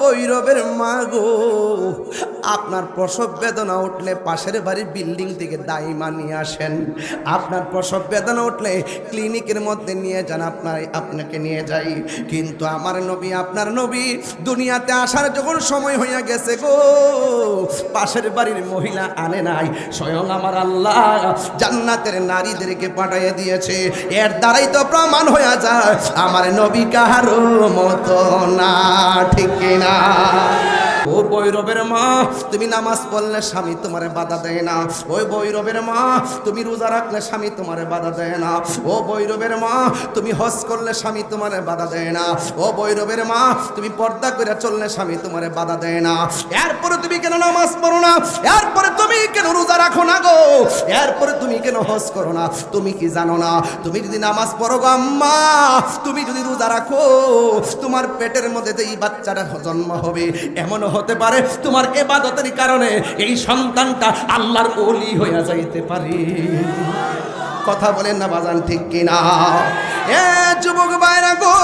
ভৈরবের মা গো, আপনার প্রসব বেদনা উঠলে পাশের বাড়ির বিল্ডিং থেকে দাইমা নিয়ে আসেন। আপনার প্রসব বেদনা উঠলে ক্লিনিকের মধ্যে নিয়ে যান, আপনাকে নিয়ে যাই। কিন্তু আমার নবী, আপনার নবী দুনিয়াতে আসার যখন সময় হইয়া গেছে গো, পাশের বাড়ির মহিলা আনে নাই, স্বয়ং আমার আল্লাহ জান্নাতের নারীদেরকে পাঠিয়ে দিয়েছে। এর দ্বারাই তো প্রমাণ হয়ে যায় আমার নবী কাহারো মতো না, ঠিক কিনা? ও ভৈরবের মা, তুমি নামাজ পড়লে স্বামী তোমারে বাধা দেয় না। ওই ভৈরবের মা, তুমি রোজা রাখলে স্বামী তোমারে বাধা দেয় না। ও ভৈরবের মা, তুমি হজ করলে স্বামী তোমারে বাধা দেয় না। ও ভৈরবের মা, তুমি পর্দা করে চললে স্বামী তোমারে বাধা দেয় না। এরপরে তুমি কেন নামাজ পড়ো না? এরপরে তুমি কেন রোজা রাখো না গো? এরপরে তুমি কেন হজ করো না? তুমি কি জানো না, তুমি যদি নামাজ পড়ো গো আম্মা, তুমি যদি রোজা রাখো, তোমার পেটের মধ্যে এই বাচ্চাটা জন্ম হবে, এমন হতে পারে তোমার ইবাদতের কারণে এই সন্তানটা আল্লাহর ওলি হয়ে যাইতে পারে। কথা বলেন না বাজান, ঠিক কিনা? এ যুবক ভাইরা গো,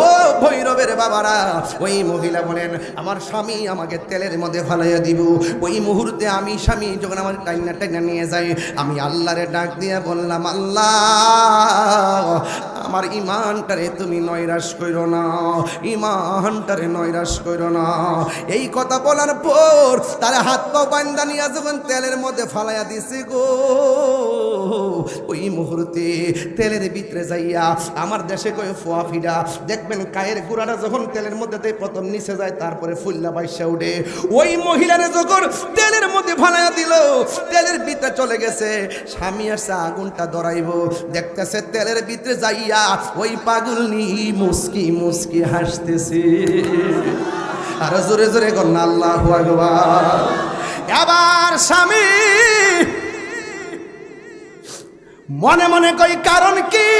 ও ভৈরবের বাবারা, ওই মহিলা বলেন আমার স্বামী আমাকে তেলের মধ্যে ফালাইয়া দিব। ওই মুহূর্তে আমি স্বামী যখন আমার টাইনা নিয়ে যায়, আমি আল্লাহরে ডাক দিয়ে বললাম, আল্লাহ আমার ইমানটারে তুমি নৈরাশ কইরো না, ইমানটারে নৈরাশ কইরো না। এই কথা বলার পর তার হাত পা বান্ধা নিয়ে যখন তেলের মধ্যে ফালাইয়া দিছে গো, ওই মুহূর্তে তেলের ভিতরে যাইয়া, আমার দেশে কয়ে ফোয়া ফিডা দেখবেন, কায়ের গুড়াটা যখন তেলের মধ্যে প্রথম নিচে যায় তারপরে ফুল্লা বাইসা উঠে। ওই মহিলারে যখন তেলের মধ্যে ফালাইয়া দিল, তেলের ভিতরে চলে গেছে। স্বামী আসছে আগুনটা ধরাইব, দেখতেছে তেলের ভিতরে যাইয়া ওই পাগলনি মুস্কি মুস্কি হাসতেছে। আর জোরে জোরে কন্যা আল্লাহু আকবার। আবার স্বামী মনে মনে কই কারণ কি?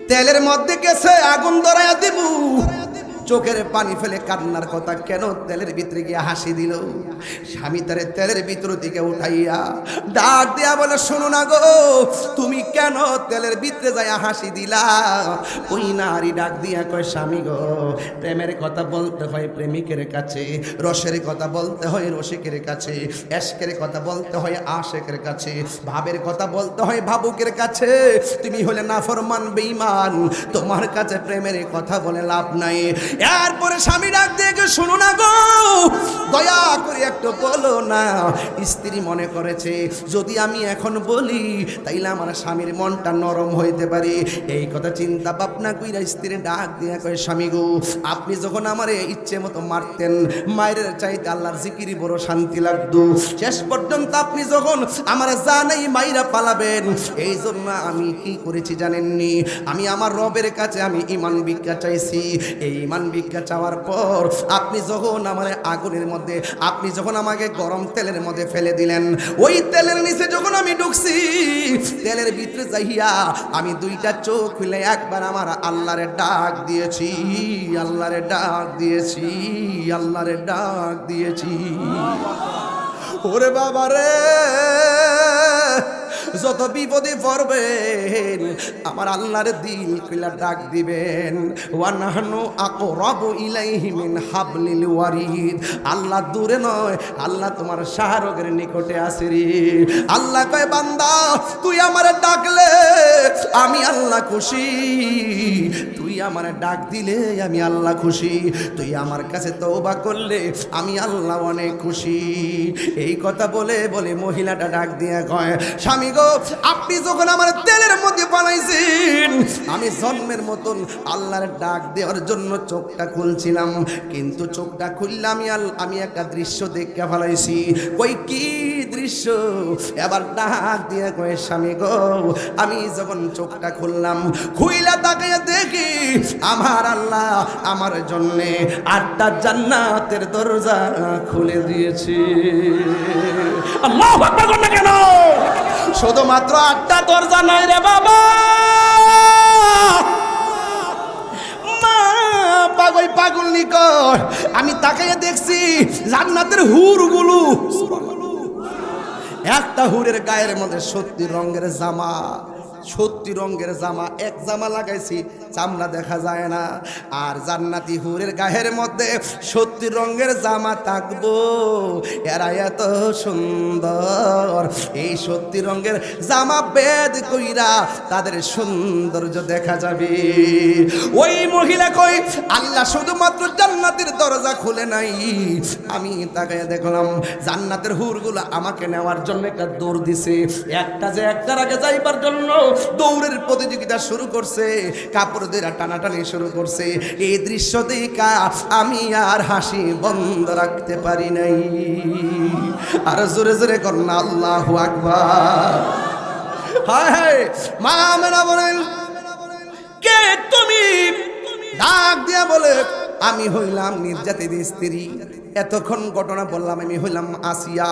তেলের মধ্যে গেছে আগুন ধরাইয়া দিব, চোখের পানি ফেলে কান্নার কথা কেন তেলের ভিতরে গিয়ে হাসি দিল? স্বামী তারে তেলের ভিতর দিকে উঠাইয়া ডাক দিয়া বলে, শোনো না গো, তুমি কেন তেলের ভিতরে যাইয়া হাসি দিলা? ওই নারী ডাক দিয়া কয়, স্বামী গো, প্রেমের কথা বলতে হয় প্রেমিকের কাছে, রসের কথা বলতে হয় রসিকের কাছে, এশকের কথা বলতে হয় আশেকের কাছে, ভাবের কথা বলতে হয় ভাবুকের কাছে। তুমি হলে নাফরমান বেঈমান, তোমার কাছে প্রেমের কথা বলে লাভ নাই। এরপরে স্বামী ডাক দিয়ে, শুনো না গো, দয়া করে একটু বলো না। স্ত্রী মনে করেছে যদি আমি এখন বলি তাইলে আমার স্বামীর মনটা নরম হইতে পারে। এই কথা চিন্তা ভাবনা কইরা স্ত্রী ডাক দিয়া কয়, স্বামী গো, আপনি যখন আমারে ইচ্ছে মতো মারতেন, মায়ের চাইতে আল্লাহর জিকিরি বড় শান্তি লাগতো। শেষ পর্যন্ত আপনি যখন আমার জানাই মাইরা পালাবেন, এই জন্য আমি কি করেছি জানেননি? আমি আমার রবের কাছে আমি ঈমান ভিক্ষা চাইছি। এই ঈমান ভিক্ষা চাওয়ার পর আপনি যখন আমার আগুনের মধ্যে, আপনি যখন আমাকে গরম তেলের মধ্যে ফেলে দিলেন, ওই তেলের নিচে যখন আমি ঢুকছি, তেলের ভিতরে যাইয়া আমি দুইটা চোখ খুলে একবার আমার আল্লাহরে ডাক দিয়েছি, আল্লাহরে ডাক দিয়েছি, আল্লাহরে ডাক দিয়েছি। ওরে বাবা রে, যত বিপদে পড়বেন আমার আল্লাহর দিল কইলা ডাক দিবেন। ওয়া নাহনু আকরাবু ইলাইহি মিন হাবলিল ওয়ারিদ। আল্লাহ দূরে নয়, আল্লাহ তোমার শাহরগের নিকটে আছে রে। আল্লাহ কয়, বান্দা তুই আমারে ডাকলে আমি আল্লাহ খুশি, তুই আমারে ডাক দিলে আমি আল্লাহ খুশি, তুই আমার কাছে তওবা করলে আমি আল্লাহ অনেক খুশি। এই কথা বলে বলে মহিলাটা ডাক দিয়া কয়, স্বামী গো, আপনি যখন আমার তেলের মধ্যে বানাইছেন, আমি জন্মের মতন আল্লাহর ডাক দেওয়ার জন্য চোখটা খুলছিলাম, কিন্তু চোখটা খুললাম আমি একটা দৃশ্য দেখে ফেলাইছি। কই কি দৃশ্য? এবার ডাক দিয়ে কয়, স্বামী গো, আমি যখন চোখটা খুললাম, খুইলা তাকাইয়া দেখি আমার আল্লাহ আমার জন্যে 8টা জান্নাতের দরজা খুলে দিয়েছে। আল্লাহু আকবার বলনা কেন? শুধুমাত্র 8টা দরজা নয় রে বাবা, পাগল নিকট আমি তাকাইয়া দেখছি জান্নাতের হুরগুলো। একটা হুরের গায়ের মধ্যে 70 রঙের জামা, 70 রঙের জামা, এক জামা লাগাইছি চামড়া দেখা যায় না। আর জান্নাতি হুরের গায়ের মধ্যে 70 রঙের জামা থাকবো, এরা এত সুন্দর। এই 70 রঙের জামা বেদ কইরা তাদের সৌন্দর্য দেখা যাবে। ওই মহিলা কই, আল্লাহ শুধুমাত্র জান্নাতের দরজা খুলে নাই, আমি তাকায় দেখলাম জান্নাতের হুরগুলো আমাকে নেওয়ার জন্য একটা দৌড় দিছে। একটা যে একটার আগে যাইবার জন্য দৌড়ের প্রতিযোগিতা শুরু করছে, কাপড় দিয়ে টানাটানি শুরু করছে। এই দৃশ্য দেখা আমি আর হাসি বন্ধ রাখতে পারি নাই। আর জোরে জোরে করনা আল্লাহু আকবার। হায় হায়, মা আমেনা বলেন, কে তুমি? ডাক দিয়া বলে, আমি হইলাম নির্যাতিত স্ত্রী। এতক্ষণ ঘটনা বললাম, আমি হইলাম আসিয়া।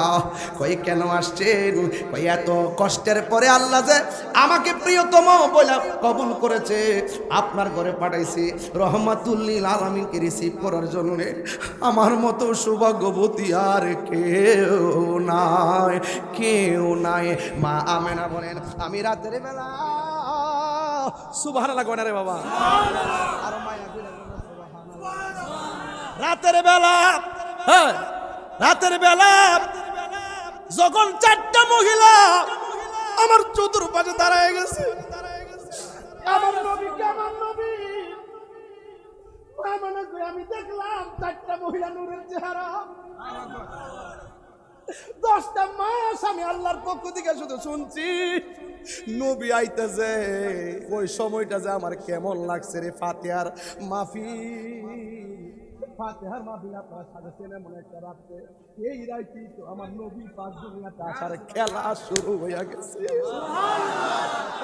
কই কেন আসছেন? কই এত কষ্টের পরে আল্লাহ যে আমাকে প্রিয়তম বলে কবুল করেছে, আপনার ঘরে পাঠাইছে রহমাতুল লিল আলামিনকে রিসিভ করার জন্য। আমার মতো সৌভাগ্যবতী আর কেউ নাই, কেউ নাই। মা আমেনা বলেন, আমি রাতের বেলা সুবহানাল্লাহ কয় না রে বাবা, আর মায়া কইরা রাতের বেলা, হ্যাঁ রাতের বেলা যখন 4টা মহিলা আমার চতুর্পাশে দাঁড়ায় গেছে, আমার নবীকে, আমার নবী আমি দেখলাম 4টা মহিলা নূরের চেহারা। 10টা মাস আমি আল্লাহর পক্ষ থেকে শুধু শুনছি নবী আইতেছে। ওই সময়টা যে আমার কেমন লাগছে রে। ফাতিহার মাহফিল আপনার সাথে ছেলে মনে একটা রাখতে, এই রাইতেই তো আমার নবী পাক দুনিয়াতে আসার খেলা শুরু হয়ে গেছে।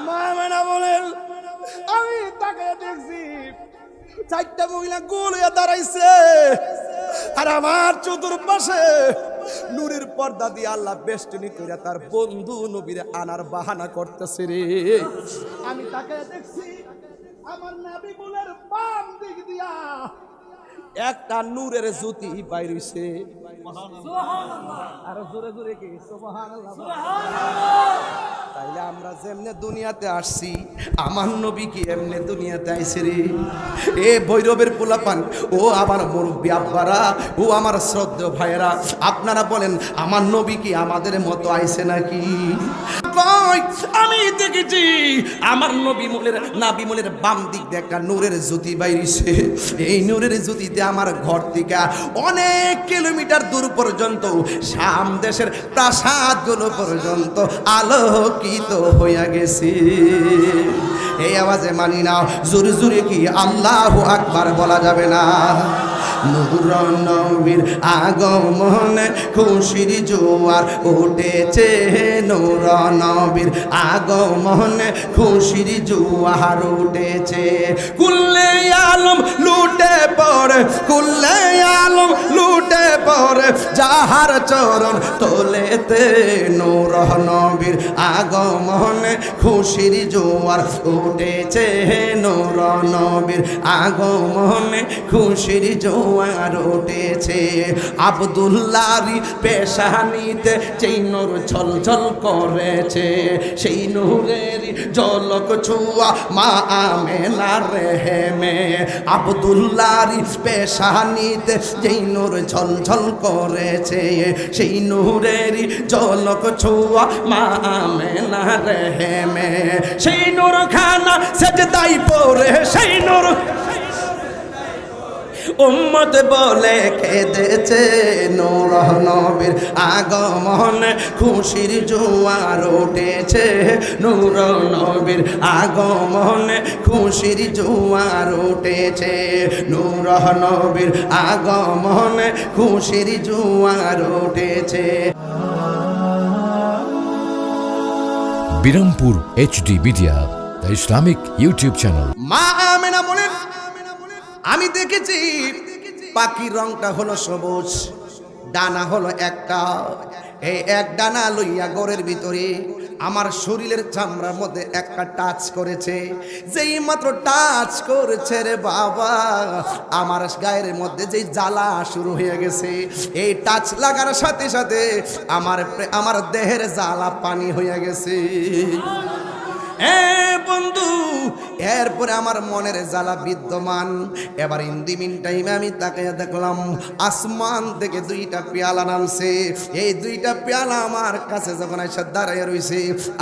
মা মেনা বলেন, আমি তাকে দেখছি 4টা মহিলা গোল হয়ে দাঁড়াইছে, আর আমার চতুর্পাশে নূরের পর্দা দিয়ে আল্লাহ বেষ্টনী করে তার বন্ধু নবীরে আনার বাহানা করতেছে রে। আমি তাকে দেখছি, আমার নবী বলের বাম দিক দিয়া একটা নূরের জ্যোতি বাইরেছে। আর জোরে জোরে কি সুবহানাল্লাহ। তাইলে আমরা যেমনে দুনিয়াতে আসছি, আমার নবী কি এমনি দুনিয়াতে আইছে রে। এ ভৈরবের পোলাপান, ও আমার মুরব্বী আব্বারা, ও আমার শ্রদ্ধেয় ভাইয়েরা, আপনারা বলেন আমার নবী কি আমাদের মতো আইছে নাকি? আমি দেখেছি আমার নবী মলের বাম দিক দিয়ে একটা নূরের জ্যোতি বাইরেছে। এই নূরের জ্যোতিতে আমার ঘর থেকে অনেক কিলোমিটার দূর পর্যন্ত শাম দেশের প্রাসাদগুলো পর্যন্ত আলোকিত হইয়া গেছে। এই আওয়াজে মানি না, জোরে জোরে কি আল্লাহু আকবার বলা যাবে না? নূর নবীর আগমনে খুশির জোয়ার উঠেছে, নূর নবীর আগমনে খুশির জোয়ার উঠেছে। কুল্লে আলম লুটে পড়ে, কুল্লে আলম লুটে পড়ে, যাহার চরণ তোলেতে নূর নবীর আগমনে খুশির জোয়ার উঠেছে, নূর নবীর আগমনে খুশির জোয়ার উঠেছে। আব্দুল্লাহর পেশানিতে যেই নূর ঝলঝল করেছে, সেই নূরের ঝলক ছোঁয়া মা আমেনার রেহেমে। আব্দুল্লাহর পেশানিতে যেই নূর ঝলঝল করেছে, সেই নূরের ঝলক ছোঁয়া মা আমেনার রেহেমে। সেই নূর খানা সেজদায় পড়ে, সেই নূর উম্মত বলে কেঁদেছে, নূর নবীর আগমনে খুশির জোয়ার উঠেছে, নূর নবীর আগমনে খুশির জোয়ার উঠেছে, নূর নবীর আগমনে খুশির জোয়ার উঠেছে। Birampur HD media, the Islamic YouTube channel. মা আমেনা বলেন, আমি দেখেছি পাখির রংটা হলো সবুজ, ডানা হলো একটা। এই এক ডানা লইয়া ঘরের ভিতরে আমার শরীরের চামড়ার মধ্যে একটা টাচ করেছে। যেই মাত্র টাচ করেছে রে বাবা, আমার গায়ের মধ্যে যেই জ্বালা শুরু হয়ে গেছে। এই টাচ লাগার সাথে সাথে আমার দেহের জ্বালা পানি হয়ে গেছে। এ বন্ধু, এরপরে আমার মনের জ্বালা বিদ্যমান। এবার ইন দি মিন টাইমে আমি তাকাইয়া দেখলাম আসমান থেকে দুইটা পেয়ালা নামছে। এই দুইটা পেয়ালা আমার কাছে যখন এসে দাঁড়াইয়া রইছে,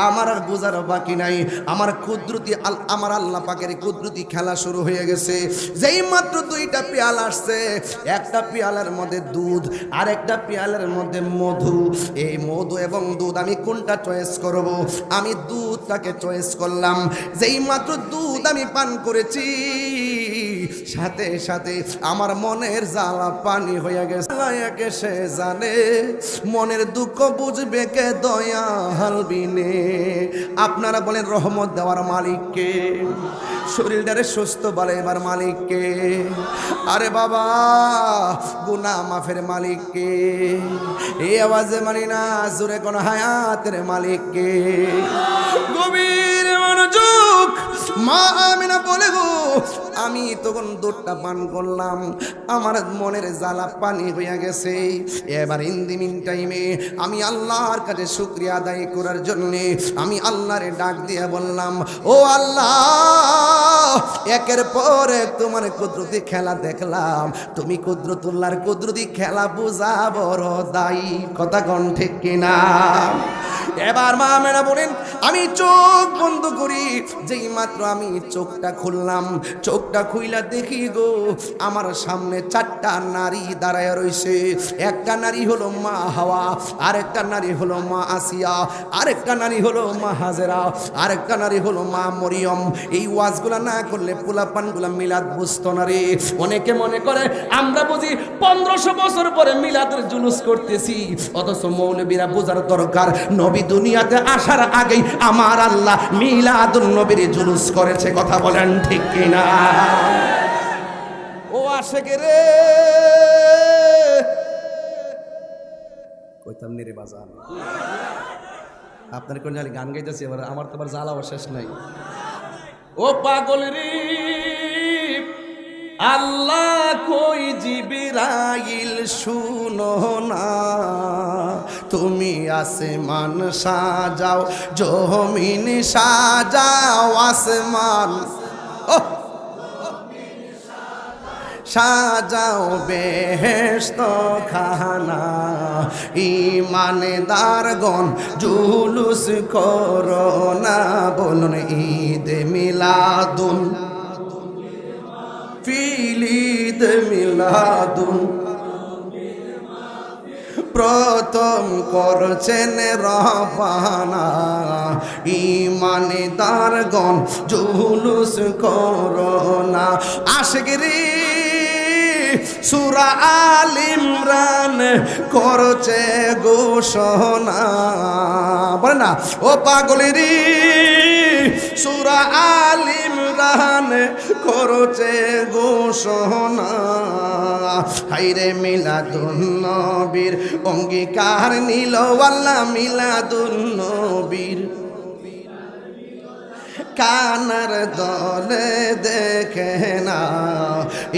আমার আর বোঝার বাকি নাই। আমার কুদরতি আমার আল্লাহ পাকের কুদরতি খেলা শুরু হয়ে গেছে। যেই মাত্র দুইটা পেয়ালা আসছে, একটা পেয়ালার মধ্যে দুধ আর একটা পেয়ালার মধ্যে মধু। এই মধু এবং দুধ আমি কোনটা চয়েস করব? আমি দুধটাকে চয়েস করলাম। যেই মাত্র দুধ আমি পান করেছি, সাথে সাথে আমার মনের জ্বালা পানি হয়ে গেছে। কে সে জানে মনের দুঃখ বুঝবে কে দয়াল বিনে। আপনারা বলেন রহমত দেওয়ার মালিককে, শরীরটারে সুস্থ বলে এবার মালিককে। আরে বাবা গুনাহ মাফের মালিককে। এই আওয়াজে মানি না, জোরে কোন হায়াতের মালিককে। গভীর মনোযোগ। মা আমিনা বলে গো, আমি তখন দুধটা পান করলাম, আমার মনের জ্বালা পানি হইয়া গেছে। এবার ইন দি মিন টাইমে আমি আল্লাহর কাছে শুকরিয়া আদায় করার জন্যে আমি আল্লাহরে ডাক দিয়ে বললাম, ও আল্লাহ, একের পর এক তোমার কুদরতি খেলা দেখলাম। তুমি কুদরতুল্লাহর কুদরতি খেলা বুঝা বড় দায়ী। কথা কোন ঠিক কিনা? এবার মা মেনা বলেন, আমি চোখ বন্ধ করি। যেই মাত্র আমি চোখটা খুললাম, চোখটা খুইলা দেখি গো আমার সামনে চারটা নারী দাঁড়ায় রইছে। একটা নারী হলো মা হাওয়া, আরেকটা নারী হলো মা আসিয়া, আরেকটা নারী হলো মা হাজেরা, আরেকটা নারী হলো মা মরিয়ম। এই ওয়াজগুলা না করলে পোলাপানগুলা মিলাদ বুঝতো না রে। অনেকে মনে করে আমরা বুঝি 1500 বছর পরে মিলাদের জুলুস করতেছি, অথচ মৌলবীরা বোঝার দরকার নবী দুনিয়াতে আসার আগেই আমার আল্লাহ মিলাদুন নবীর জুলুস করেছে। কথা বলেন ঠিক কিনা? ও আশেকে রে কইতাম নি রে বাজান, আপনার কোন জানি গান গাইতেছি। এবার আমার তো আবার জ্বালাও শেষ নাই। ও পাগল রে আল্লাহ কই জিবরাইল শুনো না, তুমি আসমান সাজাও জমিন সাজাও। আসমান সাজাও বেহেশত খানা, ইমানদারগণ জুলুস করো না। বলুন ঈদ মিলাদুন ফিলিদ মিলাদুন। প্রথম করছেন রব্বানা, ইমানদারগণ জুলুস করো না। আশিকরি সূরা আল ইমরান করছে ঘোষণা। বলে না ও পাগলেরি, সূরা আল ইমরান করছে ঘোষণা। হাইরে মিলাদুন নবীর অঙ্গীকার নিল আল্লাহ। মিলাদুন নবীর কানার দলে দেখে না,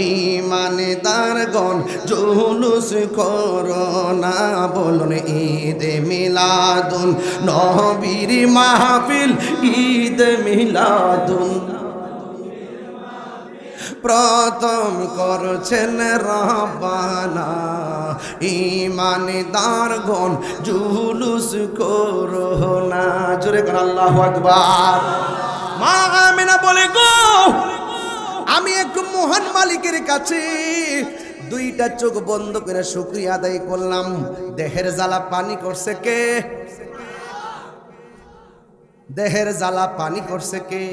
ইমানদারগণ জুলুস করো না। বলুন ঈদ মিলাদুন নবীর মাহফিল, ঈদ মিলাদুন প্রথম করছেন রব্বানা, ইমানদারগণ জুলুস করো না। জোরে কর আল্লাহু আকবার। মা আমিনা বলে গো, আমি এক মহান মালিকের কাছে দুইটা চোখ বন্ধ করে শুকরিয়া আদায় করলাম। দেহের জ্বালা পানি করছে কে? দেহের জ্বালা পানি করছে কে?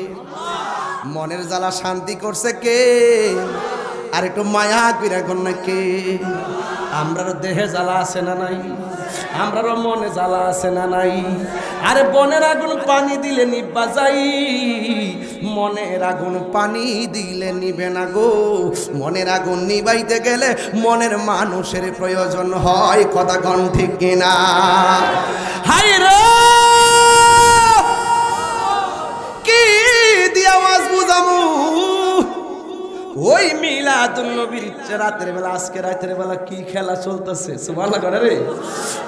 মনের জ্বালা শান্তি করছে কে? আর একটু মায়া কইরা কোন না কে? আমরারও দেহে জ্বালা আছে না নাই? আমরারও মনে জ্বালা আছে না নাই? আরে বনের আগুন পানি দিলে নিবা যাই, মনের আগুন পানি দিলে নিবে না গো। মনের আগুন নিবাইতে গেলে মনের মানুষের প্রয়োজন হয়। কথা কোন ঠিক কিনা? হাই রে কি দিয়ে আওয়াজ বুঝামু? ওই মিলাদুন নবীর রাতের বেলা, আজকে রাতের বেলা কি খেলা চলতেছে সুবহানাল্লাহ করে রে।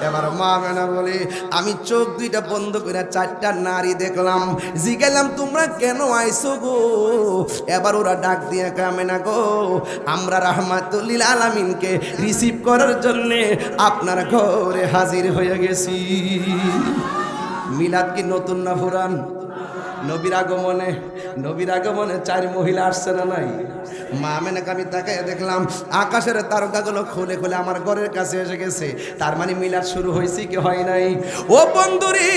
এবার মা মেনা বলে, আমি চোখ দুইটা বন্ধ করে চারটা নারী দেখলাম, জিজ্ঞাসলাম তোমরা কেন আইছো গো? এবার ওরা ডাক দিয়ে কামে না গো, আমরা রাহমাতুল আলামিনকে রিসিভ করার জন্য আপনার ঘরে হাজির হয়ে গেছি। মিলাদ কি নতুন না পুরান? নবীর আগমনে চার মহিলা আসছে না নাই? মা মেনাকে আমি তাকাই দেখলাম আকাশের তারকাগুলো খুলে খুলে আমার ঘরের কাছে এসে গেছে। তার মানে মিলাদ শুরু হয়েছে কি হয় নাই? ও বন্ধুরে,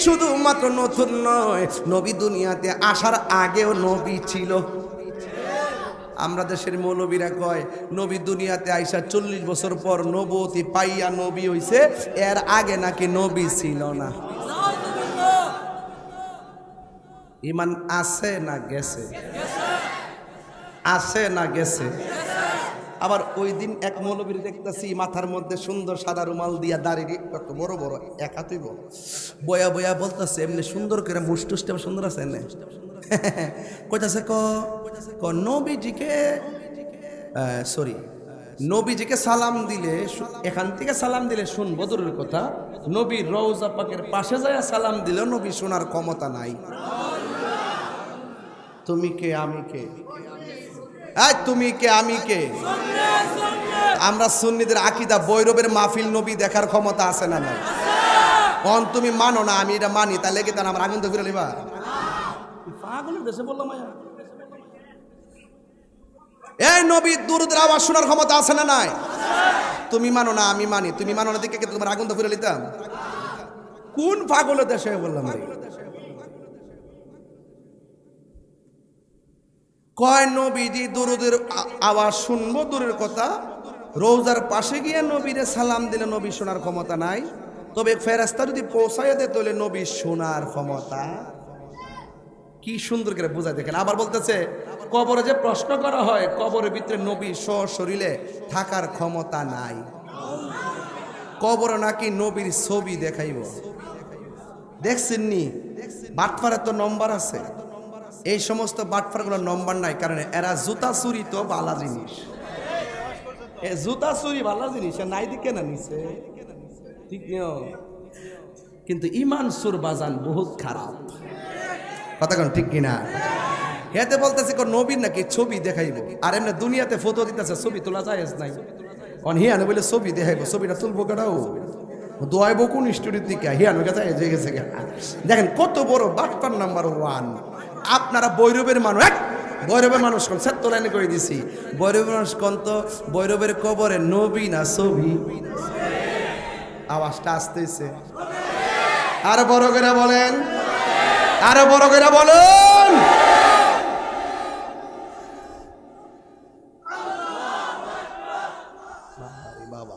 শুধুমাত্র নতুন নয়, নবী দুনিয়াতে আসার আগেও নবী ছিল। আমরা দেশের মৌলবীরা কয় নবী দুনিয়াতে আইসা 40 বছর পর নবুয়তি পাইয়া নবী হইছে, এর আগে নাকি নবী ছিল না। ইমান আছে না গেছে? আছে না গেছে? আবার ওই দিন এক মৌলবীর দেখতেছি মাথার মধ্যে সুন্দর সাদা রুমাল দিয়া দাঁড়িয়ে কত বড় বড় এক হাতই বয়া বয়া বলতেছে, এমনি সুন্দর করে মুষ্টুষ্টে সুন্দর আছে এনে কইতাছে ক নবীজিকে নবীজিকে সালাম দিলে, এখান থেকে সালাম দিলে শুনবো দূরের কথা, নবীর রওজা পাকের পাশে যায় সালাম দিলেও নবী শোনার ক্ষমতা নাই। তুমি কে আমি কে? তুমি কে আমি কে? আমরা সুন্নিদের আকীদা বৈরবের মাহফিল নবী দেখার ক্ষমতা আছে না নাই? কোন তুমি মানো না, আমি এটা মানি, তাহলে কি তার আমার আগুন তো ফিরে নিবা? পাগলের দেশে বললাম এই নবীর দুরূদের আওয়াজ শোনার ক্ষমতা আছে না নাই? তুমি মানো না আমি মানি, তুমি মানো না দেখে কি তোমার আগুন তো ফিরে নিতাম? কোন পাগলের দেশে বললাম? কয় নবীজি দুরূদের আওয়াজ শুনবো দূরের কথা, রোজার পাশে গিয়ে নবীরে সালাম দিলে নবী শোনার ক্ষমতা নাই, তবে ফেরেশতা যদি পৌঁছায় দেয় তাহলে নবী শোনার ক্ষমতা। কি সুন্দর করে বোঝায় দেখেন। আবার বলতেছে কবরে যে প্রশ্ন করা হয়, কবরের ভিতরে নবী সশরীরে থাকার ক্ষমতা নাই। কবরে নাকি নবীর ছবি দেখাইব। দেখছেন নি? বাটপাড়ার তো নম্বর আছে, এই সমস্ত বাটপাড়াগুলোর নম্বর নাই, কারণ এরা জুতা চুরি তো ভালো জিনিস, জুতা চুরি ভালো জিনিস, নাই দিকে না নিছে ঠিক নিও, কিন্তু ইমান সুর বাজান বহুত খারাপ। কথা কোন ঠিক কিনা? হেতে বলতেছে নবীর নাকি ছবি দেখাইব, আর এমনি দুনিয়াতে ফটো দিতেছে, ছবি তোলা যায় নাই? অন হিয়ানো বলে ছবি দেখাইব, ছবিটা তুলবো কেটাও দোয়াইব কোন স্টুডিওর দিকে? হিয়ানো গেছে গেছে। দেখেন কত বড় বাটপার নাম্বার 1। আপনারা বৈরবের মানুষ, বৈরবের মানুষ কোন সেট তোলাইনে করে দিছি, বৈরবের মানুষ কোন তো বৈরবের কবরে নবী না ছবি? আওয়াজটা আসতেছে, আরো বড় করে বলেন, আরো বড় করে বলুন। বাবা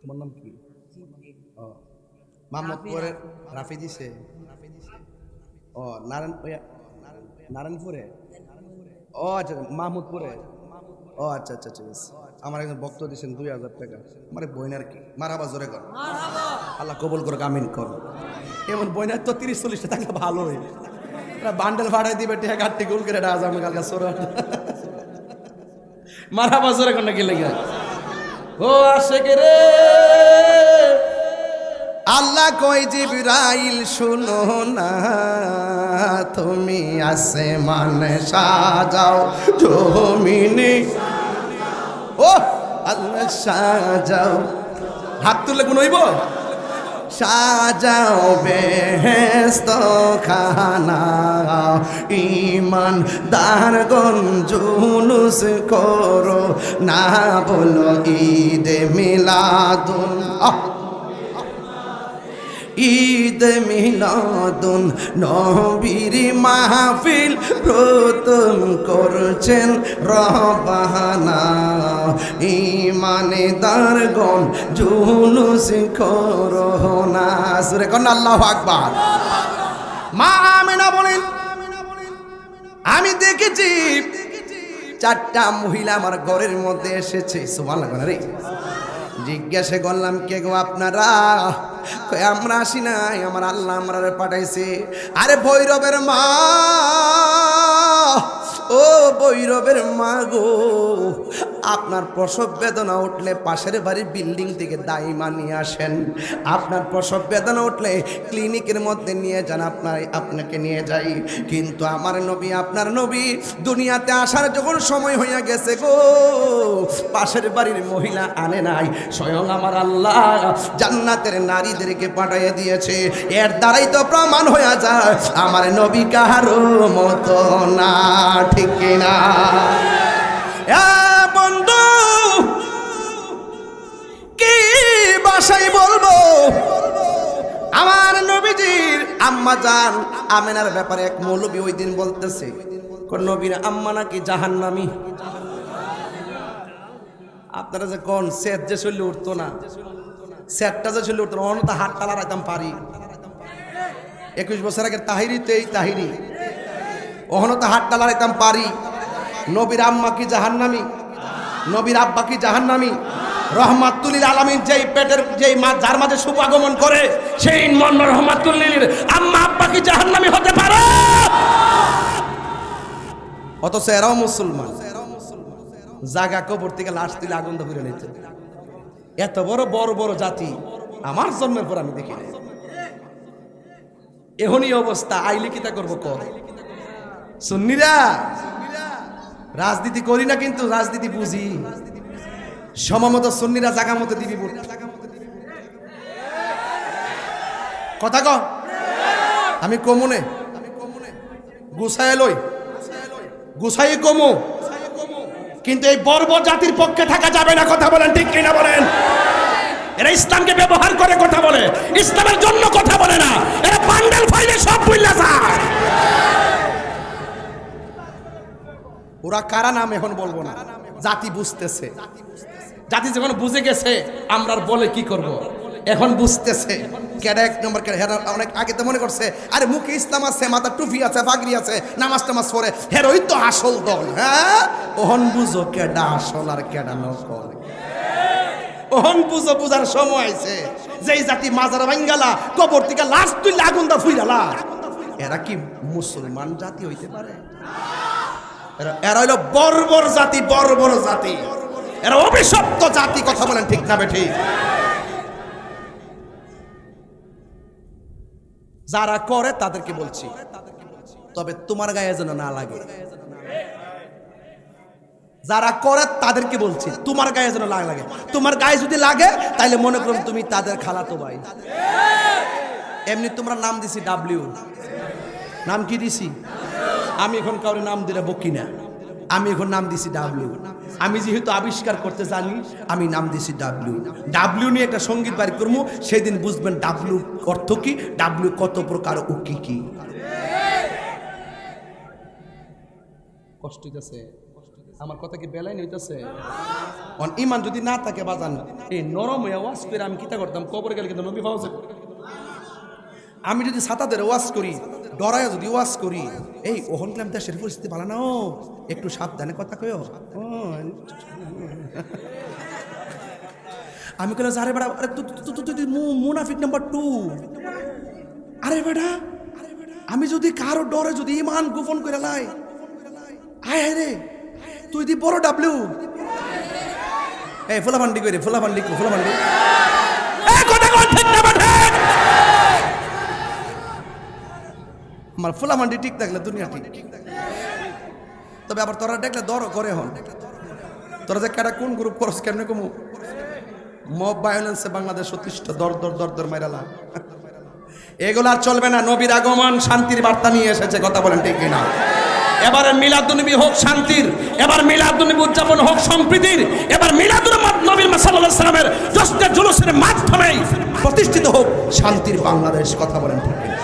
তোমার নাম কি? মোহাম্মদপুরের রাফি দিছে। ও নারায়ণপুরে, ও আচ্ছা মাহমুদপুরে, ও আচ্ছা আচ্ছা ঠিক আছে। আমার একজন বক্তব্য দিচ্ছেন 2000 টাকা, মানে বইনার কি মারাবা জোরে কর, আল্লাহ কবুল করো, আমিন কর। এমন বইনার তো 30-40টা থাকলে ভালো হয়, বান্ডেল ভাড়াই দিবে টেকা কাটতে গোল করে রাজ আমি কালকে সোর মারাবা জোরে কর না কি লেগে ও আশেক রে। আল্লাহ কই জিবরাইল শুনো না, তুমি আসমানে সাজাও জমিনে, ও আল্লাহ সাজাও, হাত তুললে কোন হইব, সাজাও বেহেশত খানা, ইমান দারগণ জুলুস করো না, বলো ঈদে মিলাদুন, ঈদ মিলাদুন নবীর মাহফিল প্রথম করছেন রবানা, ঈমানদারগণ জুলুস করো না। সূরা কন্যা আল্লাহু আকবার। মা আমেনা বলেন আমি দেখেছি 4টা মহিলা আমার ঘরের মধ্যে এসেছে। সুবহানাল্লাহ রে। জিজ্ঞাসা করলাম, কে গো আপনারা? কই আমরা আসি নাই, আমার আল্লাহ আমরারে পাঠাইছে। আরে ভৈরবের মা, ও ভৈরবের মা গো, আপনার প্রসব বেদনা উঠলে পাশের বাড়ির বিল্ডিং থেকে দাইমা নিয়ে আসেন। আপনার প্রসব বেদনা উঠলে ক্লিনিকের মধ্যে নিয়ে যান, আপনাকে নিয়ে যাই। কিন্তু আমার নবী, আপনার নবী দুনিয়াতে আসার যখন সময় হইয়া গেছে গো, পাশের বাড়ির মহিলা আনে নাই, স্বয়ং আমার আল্লাহ জান্নাতের নারীদেরকে পাঠিয়ে দিয়েছে। এর দ্বারাই তো প্রমাণ হয়ে যায় আমার নবী কাহারো মতো না, ঠিক কিনা? বন্ধু, কি ভাষায় বলবো আমার নবীজির আম্মা জান আমেনার ব্যাপারে? এক মৌলবী ওই দিন বলতেছে, নবীর আম্মা নাকি জাহান্নামী। আপনারা যে কোন সেট যে চলে উঠতো না, সেটটা যে চলে উঠতো না, অন্য তো হাত টালা রাখতাম পারি। 21 বছর আগের তাহিরি তো এই তাহিরি, ওহনো তো হাত টালা রাখতাম পারি। নবীর আম্মা কি জাহান্নামী? নবীর আব্বা কি জাহান্নামী? রহমাতুল আলামিন যেই পেটের যেই মা যার মাঝে শুভ আগমন করে, সেই রহমাতুল আম্মা আব্বা কি জাহান্নামী হতে পারে? অথচ এরাও মুসলমান, জাগা কবর থেকে লাশ তুলে আগুন ধরে নিত। এত বড় বড় বড় জাতি আমার জন্মের পর আমি দেখি নাই। এখনই অবস্থা, আইলে কিতা করবো কর? সুন্নিরা রাজনীতি করি না, কিন্তু রাজনীতি বুঝি। সমমত সুন্নিরা জাগা মতো দিবি ভোট। কথা ক, আমি কমুনে গুছাই লই, গুছাই কমু, কিন্তু এই বর্বর জাতির পক্ষে থাকা যাবে না। কথা বলেন, ঠিক কিনা বলেন? এরা ইসলামকে ব্যবহার করে কথা বলে, ইসলামের জন্য কথা বলে না। এরা বান্ডেল ফাইলে সব ভুইলা যায়। ওরা কারা নাম এখন বলবো না, জাতি বুঝতেছে। জাতি যখন বুঝে গেছে আমরা বলে কি করব, এখন বুঝতেছে কেডা এক নম্বর কেডা। হেরা অনেক আগে তো মনে করছে আরে মুখে ইসলাম আছে, মাথা টুপি আছে, পাগড়ি আছে, নামাজ টামাজ পড়ে, হেরোই তো আসল দল। হ্যাঁ, ওহন বুঝো কেডা আসল আর কেডা নকল। ওহন বুঝো, বুঝার সময় আছে। যেই জাতি মাজার ভাঙ্গালা, কবর থেকে লাশ তুই আগুন দা ফুইরালা, এরা কি মুসলমান জাতি হইতে পারে? এরা হইল বর্বর জাতি, বর্বর জাতি। এরা অভিশপ্ত জাতি। কথা বলেন, ঠিক না বেঠিক? যারা করে তাদেরকে বলছি, তবে তোমার গায়ে যেন না লাগে। যারা করে তাদেরকে বলছি, তোমার গায়ে যেন না লাগে। তোমার গায়ে যদি লাগে তাহলে মনে করুন তুমি তাদের খালাতো ভাই। এমনি তোমরা নাম দিছি ডাব্লিউ, নাম কি দিছি? আমি এখন কাউরে নাম দিলে বকি না, আমি এখন নাম দিছি ডাব্লিউ। আমি যেহেতু আবিষ্কার করতে জানি, আমি নাম দিছি ডাব্লিউ। ডাব্লিউ নিয়ে একটা সঙ্গীত বাড়ি করবো, সেদিন বুঝবেন ডাব্লিউ অর্থ কি, ডাব্লিউ কত প্রকার, ও কি কি। কষ্ট হইতেছে আমার কথা, কি বেলাই হইতেছে? ইমান যদি না থাকে বাজান, এই নরম হয়ে ওয়াজ করে আমি কিতা করতাম? কবরে গেলে কিন্তু নবী পাওয়া যাবে। আমি যদি ছাতাদের ওয়াজ করি, ডরায় যদি ওয়াজ করি, এই ওহন ক্লাম দেশের পরিস্থিতি ভালো না, একটু সাবধানে কথা কয়ও। আমি কইলাম আরে বেটা, আরে তুই মুনাফিক নাম্বার 2। আরে বেটা, আমি যদি কারো ডরে যদি ইমান গোপন করে লাই, আয় রে তুই দি বড় ডাব্লিউ। এই ফুলাফান্ডি কই রে, ফুলাফান্ডি ফুলাফান্ডি, এই কথা কোন ঠিক না বেটা? আমার ফুলাফান্ডি ঠিক থাকলে দুনিয়া ঠিক। তবে আবার তোরা দেখলে দর করে হন, তোরা যে কারা কোন গ্রুপ করস কেমনে কমু? মব ভায়োলেন্সে বাংলাদেশ অতিষ্ঠ, দর দর দর দর মাইরালা। এগুলো আর চলবে না। নবীর আগমন শান্তির বার্তা নিয়ে এসেছে। কথা বলেন, ঠিক কিনা? এবারে মিলাদুন্নবী হোক শান্তির, এবার মিলাদুন্নবী উদযাপন হোক সম্প্রীতির, এবার মিলাদুন্নবী সাল্লাল্লাহু আলাইহি সাল্লামের জশ্নে জুলুসের মাধ্যমে প্রতিষ্ঠিত হোক শান্তির বাংলাদেশ। কথা বলেন, ঠিক কিনা?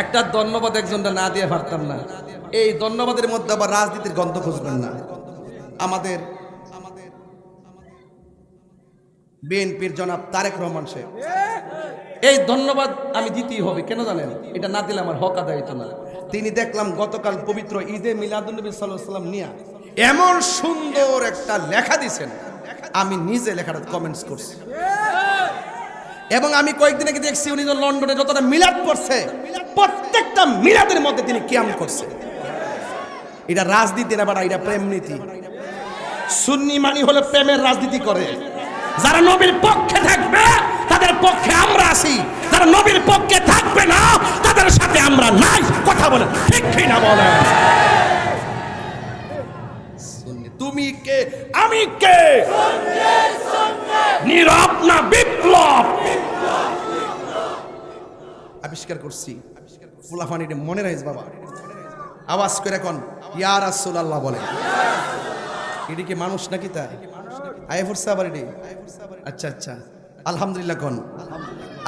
একটা ধন্যবাদ একজনটা না দিয়ে পারতাম না। এই ধন্যবাদের মধ্যে আবার রাজনীতির গন্ধ খুঁজবেন না। আমাদের বিএনপির জনাব তারেক রহমান সাহেব, এই ধন্যবাদ আমি দিতেই হবে। কেন জানেন? এটা না দিলে আমার হক আদায় হতো না। তিনি দেখলাম গতকাল পবিত্র ঈদে মিলাদুন্নবী সাল্লাল্লাহু আলাইহি ওয়াসাল্লাম নিয়ে এমন সুন্দর একটা লেখা দিয়েছেন, আমি নিজে লেখাটা কমেন্টস করছি। এবং আমি কয়েকদিন আগে দেখছি উনি লন্ডনে যতটা মিলাদ পড়ছে প্রত্যেকটা মিলাদের মধ্যে তিনি কিয়াম করছে। এটা রাজনীতি না বাড়া, এটা প্রেম নীতি। সুন্নি মানি হলে প্রেমের রাজনীতি করে। যারা নবীর পক্ষে থাকবে তাদের পক্ষে আমরা আছি, যারা নবীর পক্ষে থাকবে না তাদের সাথে আমরা নাই। কথা বলে ঠিক কি না বলে? তুমি কে আমি কে, নীরব না বিপ্লব আবিষ্কার করছি। ফুলাফানি মনে রাখিস বাবা, আওয়াজ করে কোন ইয়া রাসূলুল্লাহ বলে। এটি কি মানুষ নাকি? তা আয় ফুরসা আবার এটি। আচ্ছা আচ্ছা, আলহামদুলিল্লাহ কোন।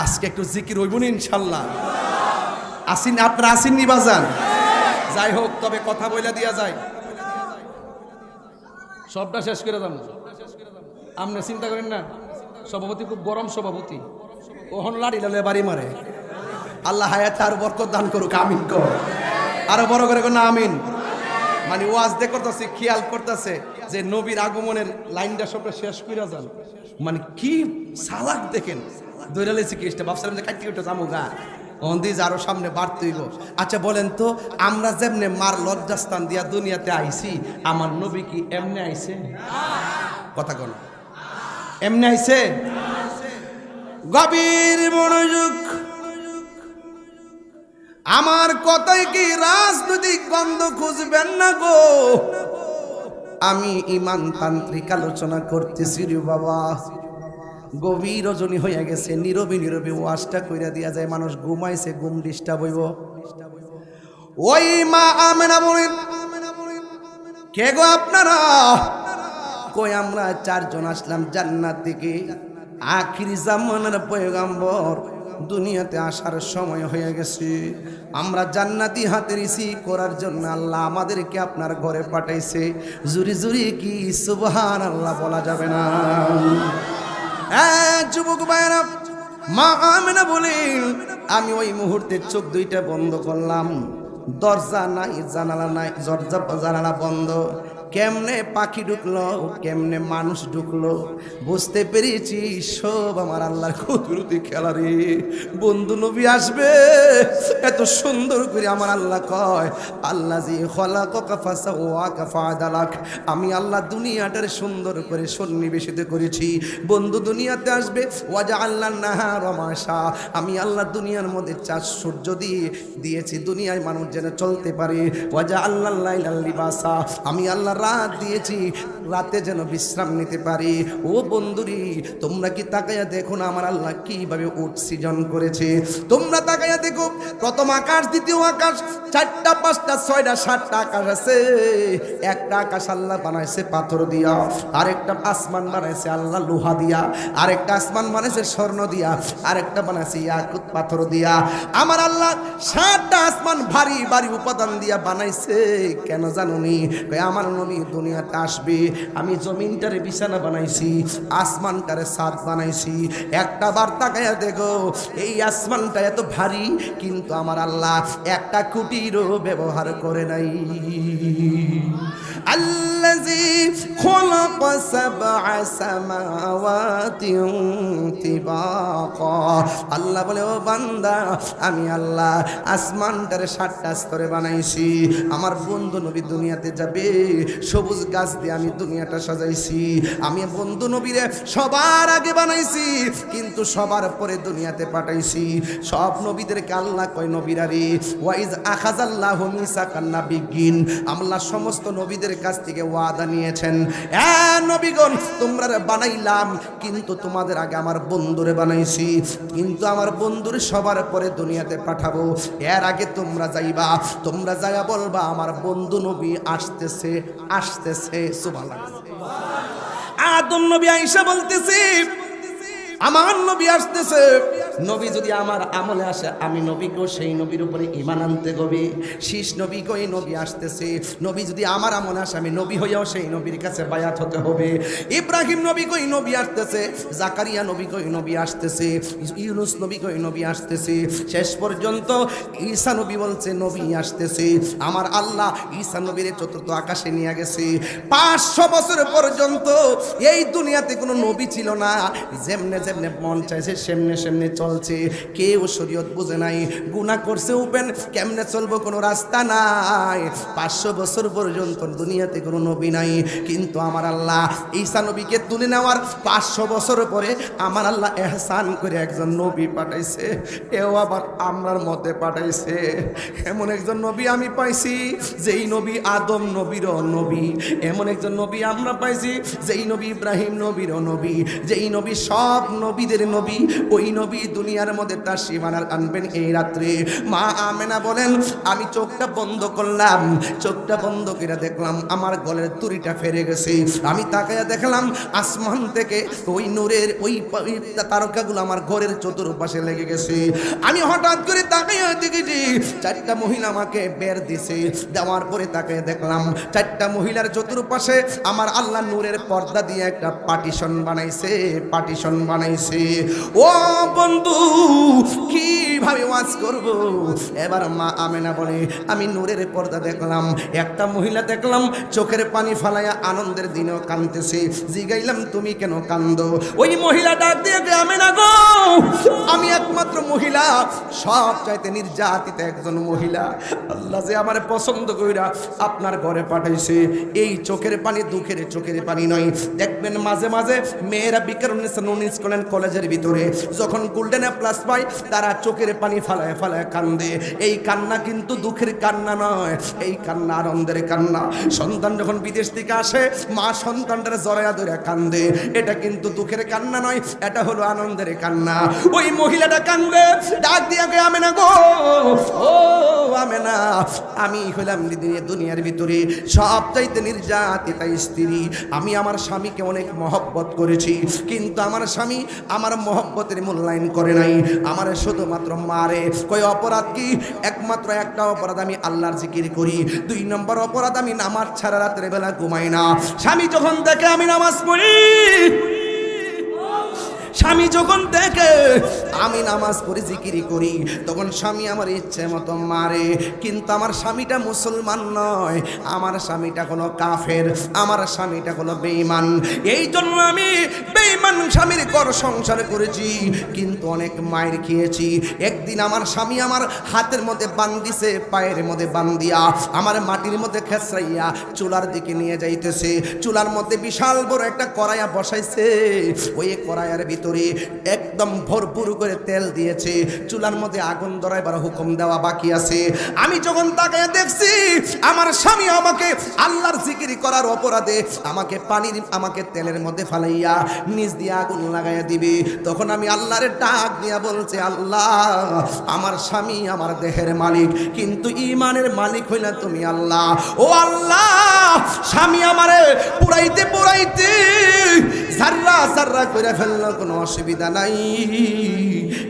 আজকে একটু জিকির হইব না ইনশাল্লাহ। আসিন আপনারা আসিন নি বাজান? যাই হোক, তবে কথা বইলা দিয়া যায়, সবটা শেষ করে দাম। আপনি চিন্তা করেন না, সভাপতি খুব গরম সভাপতি, ওহন লাড়ি লালে বাড়ি মারে। আল্লাহ হায়াতে আর বরকত দান করুক, আমিন কর। আরো বড় করে না আমিন। মানে ওয়াজ দে করতেছে, খেয়াল করতেছে যে নবীর আগমনের লাইনটা সবটা শেষ করে যান। মানে কি সালাক দেখেন, দৈরালেছি কেসটা ভাবছিলাম যে কাটি উঠে যাবো গা, অন্দিজ আরো সামনে বাড়তেইব। আচ্ছা বলেন তো, আমরা যেমনে মার লজ্জাস্থান দিয়া দুনিয়াতে আইছি, আমার নবী কি এমনি আইছে? কথা কোন এমনি আইছে? গভীর মনোযোগ। আমার কথায় কি রাজনৈতিক গন্ধ খুঁজবেন না গো, আমি ইমান তান্ত্রিক আলোচনা করতেছি রে বাবা। গভীর রজনী হইয়া গেছে, নীরবে নীরবে ওয়াজটা কইরা দিয়া যায়, মানুষ ঘুমাইছে, ঘুম ডিস্টার্ব হইব। ওই মা আমেনা বলেন, কে গো আপনারা? কই আমরা চারজন আসলাম জান্নাত থেকে, আখির জামানার পয়গম্বর দুনিয়াতে আসার সময় হয়ে গেছে। আমরা জান্নাতি হাতে রিসিভ করার জন্য আল্লাহ আমাদেরকে আপনার ঘরে পাঠাইছে। জুরি জুরি কি সুবহানাল্লাহ বলা যাবে না? যুবক ভাইরা, মা আমেনা বলেন, আমি ওই মুহূর্তে চোখ দুইটা বন্ধ করলাম, দরজা নাই, জানালা নাই, জানালা বন্ধ। কেমনে পাখি ঢুকলো, কেমনে মানুষ ঢুকলো, বুঝতে পেরেছি সব আমার আল্লাহর কুদরতি খেলা রে। বন্ধু নবী আসবে, এত সুন্দর করে আমার আল্লাহ কয়, আল্লাযী খালাকাকা ফাসাওয়াকা ফাআদালাক। আমি আল্লাহ দুনিয়াটার সুন্দর করে সন্নিবেশিত করেছি। বন্ধু দুনিয়াতে আসবে, ওয়াজআলনান নাহারা মাশা। আমি আল্লাহ দুনিয়ার মধ্যে চাঁদ সূর্য দিয়েছি দুনিয়ায় মানুষ যেন চলতে পারে। ওয়াজআলনাল লাইলা লিবাসা। আমি আল্লাহ রাত দিয়েছি, রাতে যেন বিশ্রাম নিতে পারি। ও বন্ধুরি, তোমরা কি তাকাইয়া দেখো না আমার আল্লাহ কিভাবে উট সৃজন করেছে? তোমরা তাকাইয়া দেখো, প্রথম আকাশ, দ্বিতীয় আকাশ, 4টা 5টা 6টা 7টা আকাশ আছে। একটা আকাশ আল্লাহ বানাইছে পাথর দিয়া, আরেকটা আসমান বানাইছে আল্লাহ লোহা দিয়া, আরেকটা আসমান বানাইছে স্বর্ণ দিয়া, আরেকটা বানাইছে ইয়াকুত পাথর দিয়া। আমার আল্লাহ 7টা আসমান ভারী ভারী উপাদান দিয়া বানাইছে। কেন জানুনি? আমার নবী দুনিয়াতে আসবে, আমি জমিনটারে বিছানা বানাইছি, আসমানটারে ছাদ বানাইছি। একটা বার তাকায়া দেখো, এই আসমানটা এত ভারী, কিন্তু আমার আল্লাহ একটা খুঁটিরও ব্যবহার করে নাই। আল্লাযী খালাকা সাবআ সামাওয়াতিন তিবাকা। আল্লাহ বলে, ও বান্দা, আমি আল্লাহ আসমানটারে 7টা স্তরে বানাইছি। আমার বন্ধু নবী দুনিয়াতে যাবে, সবুজ গাছ দিয়ে আমি দুনিয়াটা সাজাইছি। আমি বন্ধু নবীরে সবার আগে বানাইছি, কিন্তু সবার পরে দুনিয়াতে পাঠাইছি। সব নবীদেরকে আল্লাহ কয়, নবীরা রে, ওয়াইজ আখাযাল্লাহু মিসাকান নাবিয়্যিন। আল্লাহ সমস্ত নবীদের কাছ থেকে ওয়াদা নিয়েছেন, এ নবীগণ, তোমরা বানাইলাম, কিন্তু তোমাদের আগে আমার বন্ধুরে বানাইছি, কিন্তু আমার বন্ধুরে সবার পরে দুনিয়াতে পাঠাবো। এর আগে তোমরা যাইবা, তোমরা যাইয়া বলবা আমার বন্ধু নবী আসতেছে, আসতেছে। সুবহানাল্লাহ। আদম নবী আয়েশা বলতেছে, আমার নবী আসতেছে। নবী যদি আমার আমলে আসে আমি নবীকেও সেই নবীর উপরে ঈমান আনতে হবে। শীষ নবী কই নবী আসতেছে, নবী যদি আমার আমলে আসে আমি নবী হইয়াও সেই নবীর কাছে বায়াত হতে হবে। ইব্রাহিম নবী কই নবী আসতেছে, জাকারিয়া নবী কই নবী আসতেছে, ইউনুস নবী কই নবী আসতেছে, শেষ পর্যন্ত ঈসা নবী বলছে নবী আসতেছে। আমার আল্লাহ ঈসা নবীর চতুর্থ আকাশে নিয়ে গেছে। 500 বছর পর্যন্ত এই দুনিয়াতে কোনো নবী ছিল না, যেমনে যেমনে মন চাইছে সেমনে সেমনে চলছে। কেউ শরীয়ত বুঝে নাই, গুনাহ করছে উপেন কেমনে চলবো কোনো রাস্তা নাই। 500 বছর পর্যন্ত দুনিয়াতে কোনো নবী নাই, কিন্তু আমার আল্লাহ ঈসা নবীকে তুলে নেওয়ার 500 বছর পরে আমার আল্লাহ এহসান করে একজন নবী পাঠাইছে। এও আবার আমরার মধ্যে পাঠাইছে। এমন একজন নবী আমি পাইছি যেই নবী আদম নবীরও নবী, এমন একজন নবী আমরা পাইছি যেই নবী ইব্রাহিম নবীরও নবী, যেই নবী সব নবীদের নবী। ওই নবী দুনিয়ার মধ্যে তার সীমানার আনবেন এই রাত্রে। মা আমেনা বলেন আমি চোখটা বন্ধ করলাম, চোখটা বন্ধ করে দেখলাম আমার গলের তুড়িটা ফেরে গেছে। আমি তাকায়া দেখলাম আসমান থেকে ওই নূরের ওই তারকাগুলো আমার ঘরের চতুর্পাশে লেগে গেছে। আমি হঠাৎ করে তাকাইয়া দেখেছি 4টা মহিলা আমাকে বের দিছে। দেওয়ার পরে তাকাইয়া দেখলাম 4টা মহিলার চতুর্পাশে আমার আল্লাহ নূরের পর্দা দিয়ে একটা পার্টিশন বানাইছে, পার্টিশন বানাইছে। ও বন্ধু কিভাবে ওয়াজ করব? এবার মা আমেনা বলে আমি নূরের পর্দা দেখলাম, একটা মহিলা দেখলাম চোখের পানি ফালাইয়া আনন্দের দিনেও কাঁদতেছে। জিগাইলাম তুমি কেন কান্দো? ওই মহিলা ডাক দিয়ে আমেনা গো আমি একমাত্র মহিলা, সব চাইতে নির্যাতিত একজন মহিলা। আল্লাহ যে আমার পছন্দ কইরা আপনার ঘরে পাঠাইছে। এই চোখের পানি দুঃখের চোখের পানি নয়। দেখবেন মাঝে মাঝে মেয়েরা বিকারুন কলেজের ভিতরে যখন গোল্ডেন প্লাস পায় তারা চোখের পানি ফালায় ফালায় কান্দে। এই কান্না কিন্তু দুঃখের কান্না নয়, এই কান্না আনন্দের কান্না। সন্তান যখন বিদেশ থেকে আসে মা সন্তানটার জড়াইয়া ধরে কান্দে, এটা কিন্তু দুঃখের কান্না নয়, এটা হলো আনন্দের কান্না। ওই মহিলাটা কান্দে, ডাক দিয়া গে আমেনা গো, ও আমেনা আমি হইলাম দুনিয়ার ভিতরে সবচাইতে নির্যাতিতা স্ত্রী। আমি আমার স্বামীকে অনেক মহব্বত করেছি, কিন্তু আমার স্বামী আমার মহব্বতের মূল্যায়ন করে নাই, আমার শুধুমাত্র মারে। কই অপরাধ কি? একমাত্র একটা অপরাধ আমি আল্লাহর জিকির করি, 2 নম্বর অপরাধ আমি নামাজ ছাড়া রাতের বেলা ঘুমাই না। স্বামী যখন দেখে আমি নামাজ পড়ি, স্বামী যখন দেখে আমি নামাজ পড়ি জিকিরি করি, তখন স্বামী আমার ইচ্ছে মতো মারে। কিন্তু আমার স্বামীটা মুসলমান নয়, আমার স্বামীটা কোনো কাফের, আমার স্বামীটা কোনো বেঈমান। এই জন্য আমি বেঈমান স্বামীর ঘর সংসার করেছি, কিন্তু অনেক মায়ের খেয়েছি। একদিন আমার স্বামী আমার হাতের মধ্যে বান্ধিছে, পায়ের মধ্যে বান্ধিয়া আমার মাটির মধ্যে খেসরাইয়া চুলার দিকে নিয়ে যাইতেছে। চুলার মধ্যে বিশাল বড় একটা কড়াইয়া বসাইছে, ওই কড়াইয়ের ভিতরে একদম ভরপুর করে তেল দিয়েছে। চুলার মধ্যে আগুন ধরাইবার হুকুম দেওয়া বাকি আছে। আমি যখন তাকায় দেখছি আমার স্বামী আমাকে আল্লাহর জিকির করার অপরাধে আমাকে তেলের মধ্যে ফালাইয়া নিজ দিয়ে আগুন লাগাইয়া দিবে, তখন আমি আল্লাহর ডাক দিয়া বলছে আল্লাহ আমার স্বামী আমার দেহের মালিক, কিন্তু ঈমানের মালিক হইলা তুমি আল্লাহ। ও আল্লাহ স্বামী আমারে পুরাইতে পুরাইতে জাররা জাররা করে ফেললো, কোনো অসুবিধা নাই,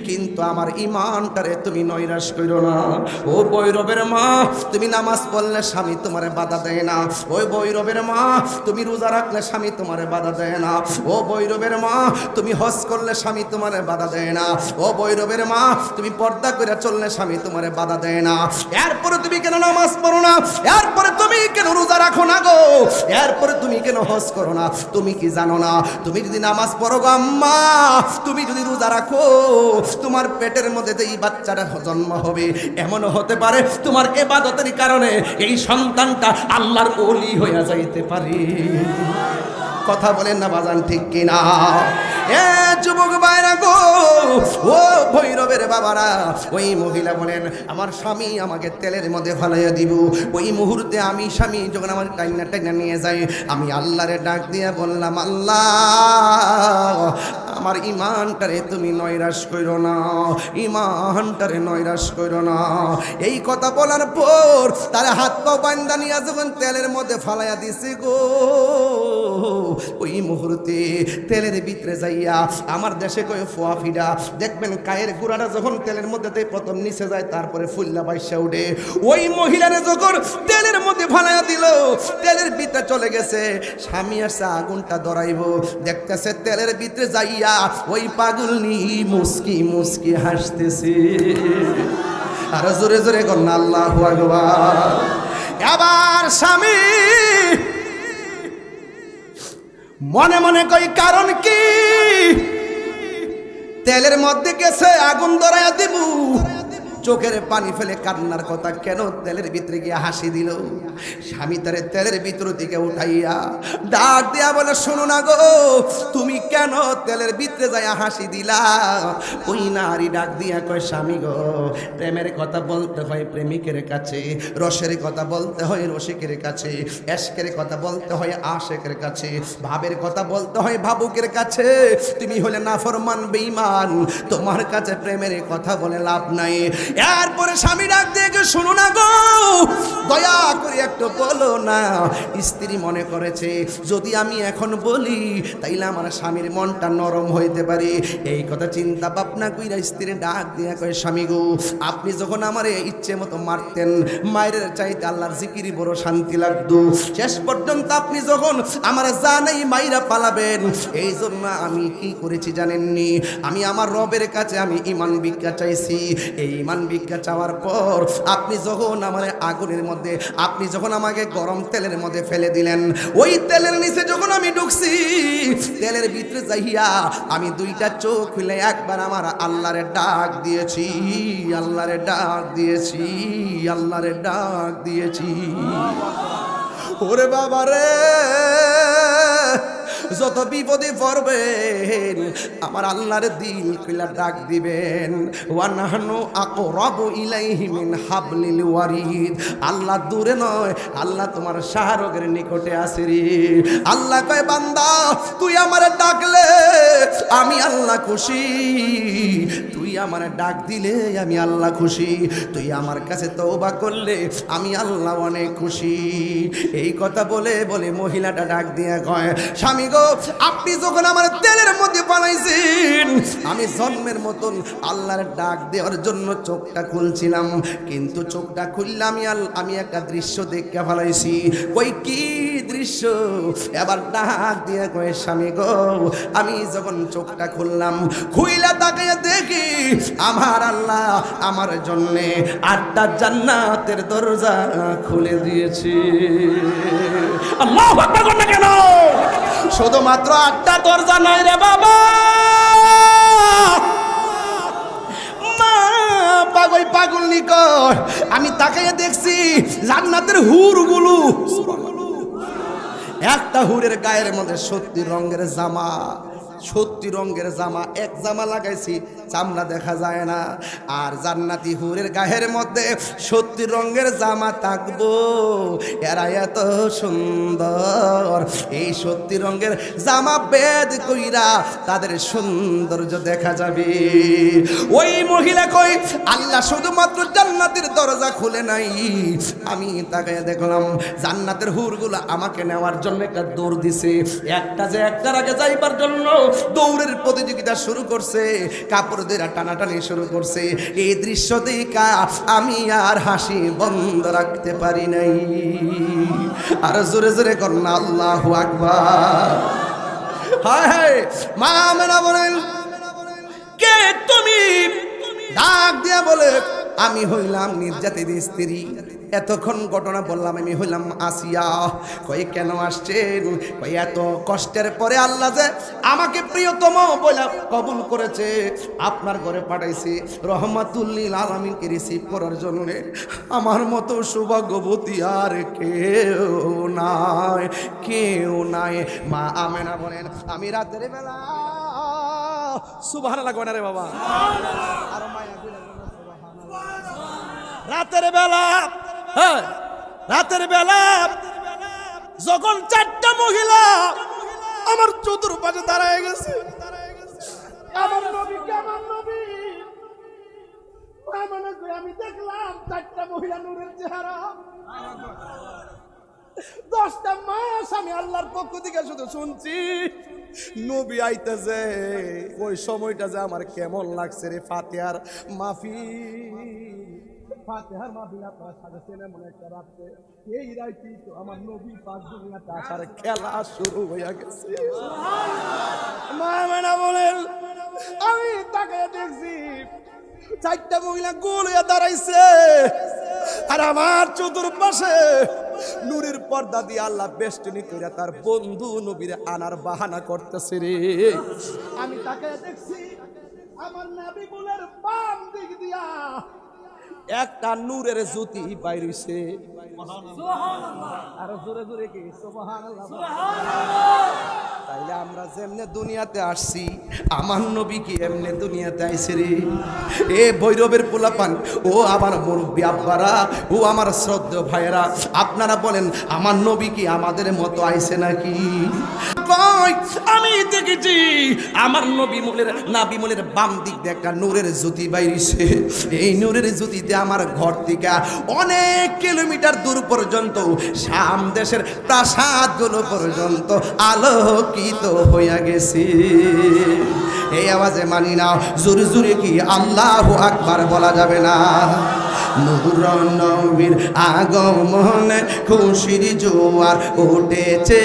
কিন্তু আমার ঈমানটারে তুমি নৈরাশ করো না। ও বৈরবের মা তুমি নামাজ পড়লে স্বামী তোমারে বাধা দেয় না। ওই বৈরবের মা তুমি রোজা রাখলে স্বামী তোমারে বাধা দেয় না। ও বৈরবের মা তুমি হজ করলে স্বামী তোমারে বাধা দেয় না। ও বৈরবের মা তুমি পর্দা করে চললে স্বামী তোমারে বাধা দেয় না। এরপরে তুমি কেন নামাজ পড়ো না? এরপরে তুমি কেন রোজা রাখো না গো? এরপরে তুমি কেন হজ করো না? তুমি কি জানো না তুমি যদি নামাজ পড়ো গো আম্মা, তুমি যদি রোজা রাখো তোমার পেটের মধ্যে এই বাচ্চাটা জন্ম হবে, এমন হতে পারে তোমার ইবাদতের কারণে এই সন্তানটা আল্লাহর ওলি হয়ে যাইতে পারে। কথা বলেন না বাজান, ঠিক কিনা? এ যুবক ভাইরা গো, ও ভৈরবের বাবারা, ওই মহিলা বলেন আমার স্বামী আমাকে তেলের মধ্যে ফালাইয়া দিব। ওই মুহূর্তে আমি স্বামী যখন আমার টাইনা নিয়ে যায়, আমি আল্লাহরে ডাক দিয়ে বললাম আল্লাহ আমার ঈমানটারে তুমি নৈরাশ কইরো না, ঈমানটারে নৈরাশ কইরো না। এই কথা বলার পর তার হাত পা বান্ধা নিয়ে যখন তেলের মধ্যে ফালাইয়া দিছে গো, ওই মুহূর্তে তেলের ভিতরে যাইয়া আমার দেশে কয়ে ফোয়া ফিডা দেখবেন কায়ের গুড়াটা যখন তেলের মধ্যে প্রথম নিচে যায় তারপরে ফুল্লা বাইসা উঠে। ওই মহিলারে যখন তেলের মধ্যে ফালাইয়া দিল, তেলের ভিতরে চলে গেছে, স্বামী আসছে আগুনটা ধরাইব, দেখতেছে তেলের ভিতরে যাইয়া ওই পাগলনি মুস্কি মুস্কি হাসতেছে। আর জোরে জোরে কন্যা আল্লাহু আকবার। আবার স্বামী মনে মনে কই কারণ কি, তেলের মধ্যে গেছে আগুন ধরাইয়া দিব, চোখের পানি ফেলে কান্নার কথা কেন তেলের ভিতরে গিয়ে হাসি দিল। স্বামী তারে তেলের ভিতর থেকে উঠাইয়া ডাক দিয়া বলে, শোনো না গো, তুমি কেন তেলের ভিতরে যাইয়া হাসি দিলা? ওই নারী ডাক দিয়া কয়, স্বামী গো, প্রেমের কথা বলতে হয় প্রেমিকের কাছে, রসের কথা বলতে হয় রসিকের কাছে, এশকের কথা বলতে হয় আশেকের কাছে, ভাবের কথা বলতে হয় ভাবুকের কাছে। তুমি হলে নাফরমান বেঈমান, তোমার কাছে প্রেমের কথা বলে লাভ নাই। এরপরে স্বামী ডাক দিয়ে, শুনো না গো, দয়া করে একটু বলো না। স্ত্রী মনে করেছে যদি আমি এখন বলি তাইলে আমার স্বামীর মনটা নরম হইতে পারে। এই কথা চিন্তা ভাবনা কইরা স্ত্রী ডাক দিয়ে কয়, স্বামী গো, আপনি যখন আমারে ইচ্ছে মতো মারতেন, মায়ের চাইতে আল্লাহর জিকিরি বড় শান্তি লাগতো, শেষ পর্যন্ত আপনি যখন আমার জানাই মাইরা পালাবেন, এই জন্য আমি কি করেছি জানেননি? আমি আমার রবের কাছে আমি ঈমান ভিক্ষা চাইছি। এই ঈমান ভিক্ষা চাওয়ার পর আপনি যখন আমার আগুনের মধ্যে, আপনি যখন আমাকে গরম তেলের মধ্যে ফেলে দিলেন, ওই তেলের নিচে যখন আমি ঢুকছি, তেলের ভিতরে যাইয়া আমি দুইটা চোখ খুলে একবার আমার আল্লাহরে ডাক দিয়েছি, আল্লাহরে ডাক দিয়েছি, আল্লাহরে ডাক দিয়েছি। ওরে বাবা রে, যত বিপদে পড়বেন আমার আল্লাহর দিল কইলা ডাক দিবেন। ওয়ানাহনু আকরাবু ইলাইহি মিন হাবলিল ওয়ারিদ। আল্লাহ দূরে নয়, আল্লাহ তোমার শাহরগের নিকটে আছে রে। আল্লাহ কয়, বান্দা তুই আমারে ডাকলে আমি আল্লাহ খুশি, তুই আমারে ডাক দিলে আমি আল্লাহ খুশি, তুই আমার কাছে তওবা করলে আমি আল্লাহ অনেক খুশি। এই কথা বলে বলে মহিলাটা ডাক দিয়া কয়, স্বামী গো, আপনি যখন আমার তেলের মধ্যে বানাইছেন, আমি জন্মের মতন আল্লাহর ডাক দেওয়ার জন্য চোখটা খুলছিলাম, কিন্তু চোখটা খুললাম আমি একটা দৃশ্য দেখে ফেলাইছি। কই কি দৃশ্য? এবার ডাক দিয়ে কয়, স্বামী গো, আমি যখন চোখটা খুললাম, খুইলা তাকিয়ে দেখি আমার আল্লাহ আমার জন্যে 8টা জান্নাতের দরজা খুলে দিয়েছে। আল্লাহু আকবার বলনা কেন? শুধুমাত্র 8টা দরজা নয় রে বাবা, পাগল নিকট আমি তাকাইয়া দেখছি জান্নাতের হুরগুলো। একটা হুরের গায়ের মধ্যে 70 রঙের জামা, 70 রঙের জামা, এক জামা লাগাইছি চামড়া দেখা যায় না। আর জান্নাতি হুরের গায়ের মধ্যে 70 রঙের জামা থাকবো, এরা এত সুন্দর। এই 70 রঙের জামা বেদ কইরা তাদের সৌন্দর্য দেখা যাবে। ওই মহিলা কই, আল্লাহ শুধুমাত্র জান্নাতের দরজা খুলে নাই, আমি তাকায় দেখলাম জান্নাতের হুরগুলো আমাকে নেওয়ার জন্য একটা দৌড় দিছে। একটা যে একটার আগে যাইবার জন্য দৌড়ের প্রতিযোগিতা শুরু করছে, কাপড় দিয়ে টানাটানি শুরু করছে। এই দৃশ্য দেখা আমি আর হাসি বন্ধ রাখতে পারি নাই। আর জোরে জোরে কন্যা আল্লাহু আকবার। হায় হায়, মা আমেনা বলেন, কে তুমি? ডাক দিয়া বলে, আমি হইলাম নির্যাতিত স্ত্রী। এতক্ষণ ঘটনা বললাম, আমি হইলাম আসিয়া। কই কেন আসছেন? কই এত কষ্টের পরে আল্লাহ যে আমাকে প্রিয়তম বলে কবুল করেছে, আপনার ঘরে পাঠাইছি রহমাতুল লিল আলামিনকে রিসিভ করার জন্য। আমার মতো সৌভাগ্যবতী আর কেউ নাই, কেউ নাই। মা আমেনা বলেন, আমি রাতের বেলা সুবহানাল্লাহ কয় না রে বাবা, আর মায়া রাতের বেলা, হ্যাঁ রাতের বেলা যখন 4টা মহিলা আমার চতুর্পাশে দাঁড়ায় গেছে, আমার নবী কেমন নবী, আমি দেখলাম 4টা মহিলা নূরের চেহারা। 10টা মাস আমি আল্লাহর পক্ষ থেকে শুধু শুনছি নবী আইতেছে। ওই সময়টা যে আমার কেমন লাগছে রে। ফাতিহার মাহফিল আপনারা সাজাচ্ছেন এমন একটা রাত্রে, এই রাইতেই তো আমার নবী পাক দুনিয়াতে আসার খেলা শুরু হয়ে গেছে। মা মেনা বলেন, আমি তাকে দেখছি 4টা মহিলা গোল হয়ে দাঁড়াইছে, আর আমার চতুর্পাশে নূরের পর্দা দিয়ে আল্লাহ বেষ্টনী কইরা তার বন্ধু নবীরে আনার বাহানা করতেছে রে। আমি তাকে দেখছি, আমার নবী বলের বাম দিক দিয়া একটা নূরের জ্যোতি বাইর হইছে। সুবহানাল্লাহ, আর জোরে জোরে কি সুবহানাল্লাহ। তাইলে আমরা যেমনে দুনিয়াতে আসছি, আমার নবী কি এমনি দুনিয়াতে আইছে রে। এ ভৈরবের পোলাপান, ও আমার মুরব্বী আব্বারা, ও আমার শ্রদ্ধেয় ভাইয়েরা, আপনারা বলেন আমার নবী কি আমাদের মতো আইছে নাকি? আমি দেখেছি আমার নাবি মলের বাম দিক দিয়ে একটা নূরের জ্যোতি বাইরিছে। এই নূরের জ্যোতিতে আমার ঘর থেকে অনেক কিলোমিটার দূর পর্যন্ত শাম দেশের প্রাসাদগুলো পর্যন্ত আলোকিত হইয়া গেছে। এই আওয়াজে মানি না, জোরে জোরে কি আল্লাহু আকবার বলা যাবে না? নূর নবীর আগমনে খুশির জোয়ার উঠেছে,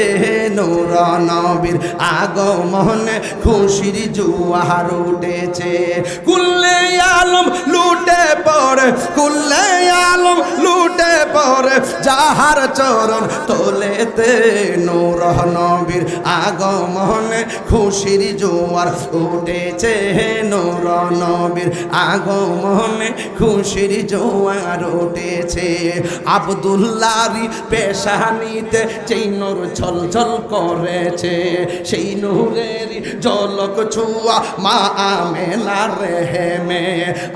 নূর নবীর আগমনে খুশির জোয়ার উঠেছে। কুল্লে আলম লুটে পড়ে, কুল্লে আলম লুটে পড়ে, যাহার চরণ তোলেতে নূর নবীর আগমনে খুশির জোয়ার উঠেছে, নূর নবীর আগমনে খুশির জোয়ার উঠেছে। আব্দুল্লাহর পেশানিতে যেই নূর ঝলঝল করেছে, সেই নূরের ঝলক ছোঁয়া মা আমেনার রেহেমে।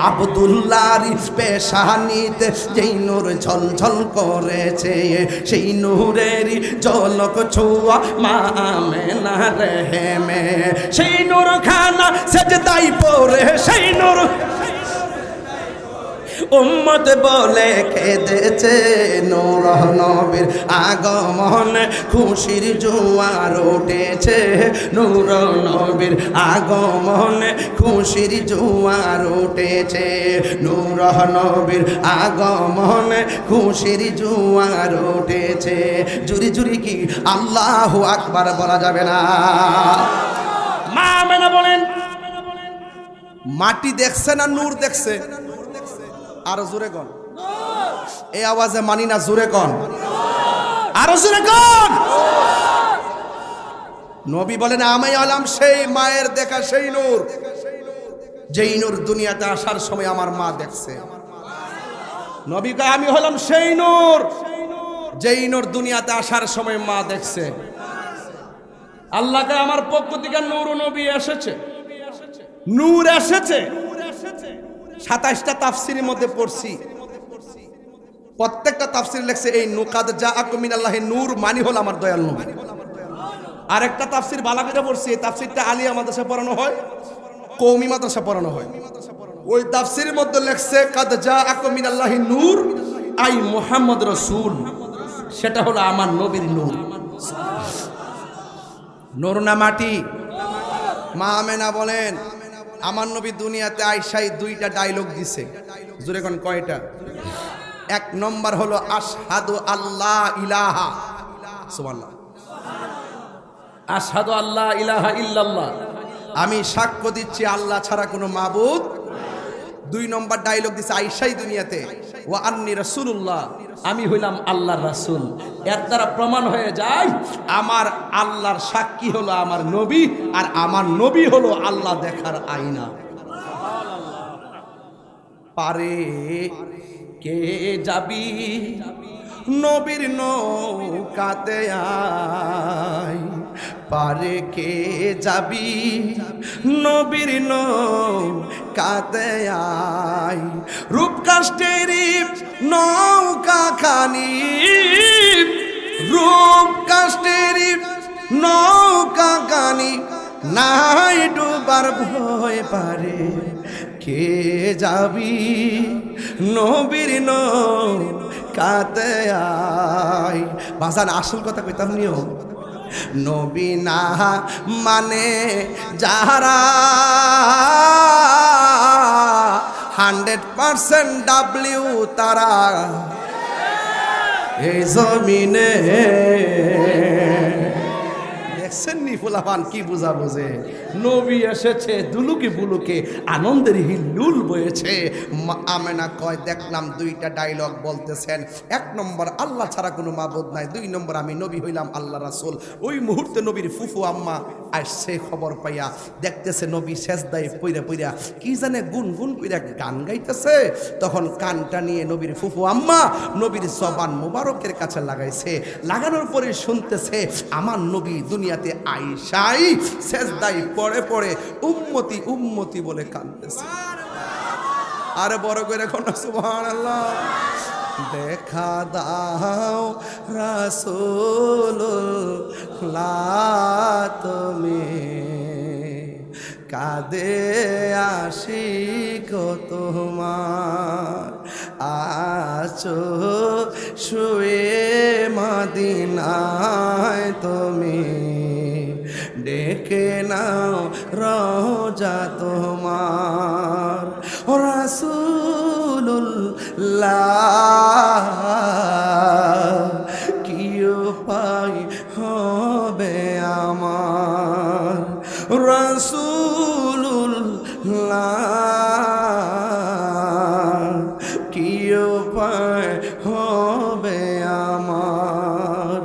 আব্দুল্লাহর পেশানিতে যেই নূর ঝলঝল করেছে, সেই নূরের ঝলক ছোঁয়া মা আমেনার রেহেমে। সেই নূর খানা সেজদাই পড়ে, সেই নূর উম্মত বলে কেঁদেছে, নূর নবীর আগমনে খুশির জোয়ার উঠেছে, নূর নবীর আগমনে খুশির জোয়ার উঠেছে, নূর নবীর আগমনে খুশির জোয়ার উঠেছে। জুরি জুরি কি আল্লাহু আকবার বলা যাবে না? মা মেনা বলেন, মাটি দেখছে না নূর দেখছে? আরো জোরে কন। এই আওয়াজে মানি না, জোরে কন, আরো জোরে কন। নবী বলেন, আমি হলাম সেই মায়ের দেখা সেই নূর, যেই নূর দুনিয়াতে আসার সময় আমার মা দেখছে। নবী কয়, আমি হলাম সেই নূর, যেই নূর দুনিয়াতে আসার সময় মা দেখছে। আল্লাহকে আমার পক্ষ থেকে নূর নবী এসেছে, নূর এসেছে। 27টা তাফসিরের মধ্যে পড়ছি, প্রত্যেকটা তাফসির লেখছে এই নুকাদ জাআকুম মিনাল্লাহি নূর মানে হলো আমার দয়াল নবী। আরেকটা তাফসির বালাগীতে পড়ছি, এই তাফসিরটা আলিয়া মাদ্রাসা পড়ানো হয়, কওমি মাদ্রাসা পড়ানো হয়। ওই তাফসিরের মধ্যে লেখছে কাদ জাআকুম মিনাল্লাহি নূর আই মুহাম্মদ রাসূল, সেটা হলো আমার নবীর নূর। নূর না মাটি? মা আমেনা বলেন, আমার নবী দুনিয়াতে আইসাই 2টা ডায়লগ দিছে। জোরে কোন কয়টা? 1 নম্বর হলো আশহাদু আল্লাহ ইলাহা, সুবহানাল্লাহ, আশহাদু আল্লাহ ইলাহা ইল্লাল্লাহ, আমি সাক্ষ্য দিচ্ছি আল্লাহ ছাড়া কোনো মাবুদ। 2 নম্বর ডায়লগ দিছে আইসাই দুনিয়াতে, ওয়া আন্নী রাসূলুল্লাহ, আমি হইলাম আল্লাহর রাসূল। এর দ্বারা প্রমাণ হয়ে যায় আমার আল্লাহর সাক্ষী হলো আমার নবী, আর আমার নবী হলো আল্লাহ দেখার আয়না। পারে কে যাবি নবীর নৌকাতে আয়, পারে কে যাবি নবীর নৌকাতে আয়, রূপকাষ্টেরি নৌকা খানি, রূপকাষ্টেরি নৌকা খানি, নাই ডুবার ভয়, পারে কে যাবি নবীর কাতে আয়। বাজান আসল কথা কইতাম নিও, নবী না মানে যারা 100% ডাব্লিউ তারা এই জমিনে। দেখছেন নি ফুলাফান কি বুঝা বোঝে, নবী এসেছে দুলুকে বুলুকে আনন্দের হিল্লুল বয়েছে। আমেনা কয় দেখলাম দুইটা ডায়লগ বলতেছেন, এক নম্বর আল্লাহ ছাড়া কোনো মাবুদ নাই, দুই নম্বর আমি নবী হইলাম আল্লাহ রাসূল। ওই মুহূর্তে নবীর ফুফু আম্মা আসছে, খবর পাইয়া দেখতেছে নবী সেজদায় পইরা পইরা কি জানে গুনগুন কইরা গান গাইতেছে। তখন কানটা নিয়ে নবীর ফুফু আম্মা নবীর জবান মুবারকের কাছে লাগাইছে, লাগানোর পরে শুনতেছে আমার নবী দুনিয়াতে আইসাই সেজদায় পড়ে পড়ে উম্মতি উম্মতি বলে কাঁদতেছে। আরে বড় করে এখন সুবহানাল্লাহ। দেখা দাও রাসূলুল্লাহ তুমি, কাঁদে আশিক তোমার, আছো শুয়ে মদিনায় তুমি, ডেকে নাও রওজা তোমার। ও রাসূলুল্লাহ কি উপায় হবে আমার, রাসূলুল্লাহ কি উপায় হবে আমার।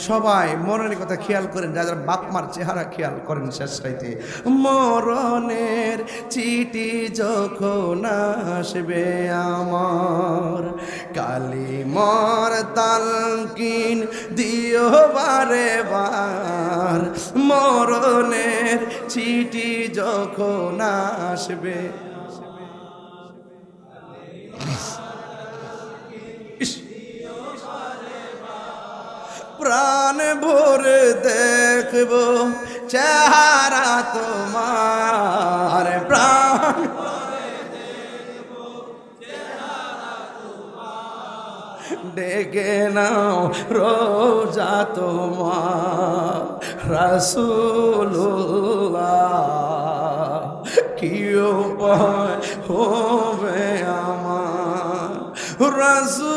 সবাই মরণের কথা খেয়াল করেন, যারা বাপ মার চেহারা খেয়াল করেন। শেষ রাইতে মরণের চিঠি যখন আসবে আমার, কালিমার তালকিন দিও বারে বার, মরণের চিঠি যখন আসবে। প্রাণ ভরে দেখব চেহারা তোমার, প্রাণ ডেকে নাও রোজা তোমার, রাসূলুল্লাহ কি উপায় হবে আমার, রাসূলুল্লাহ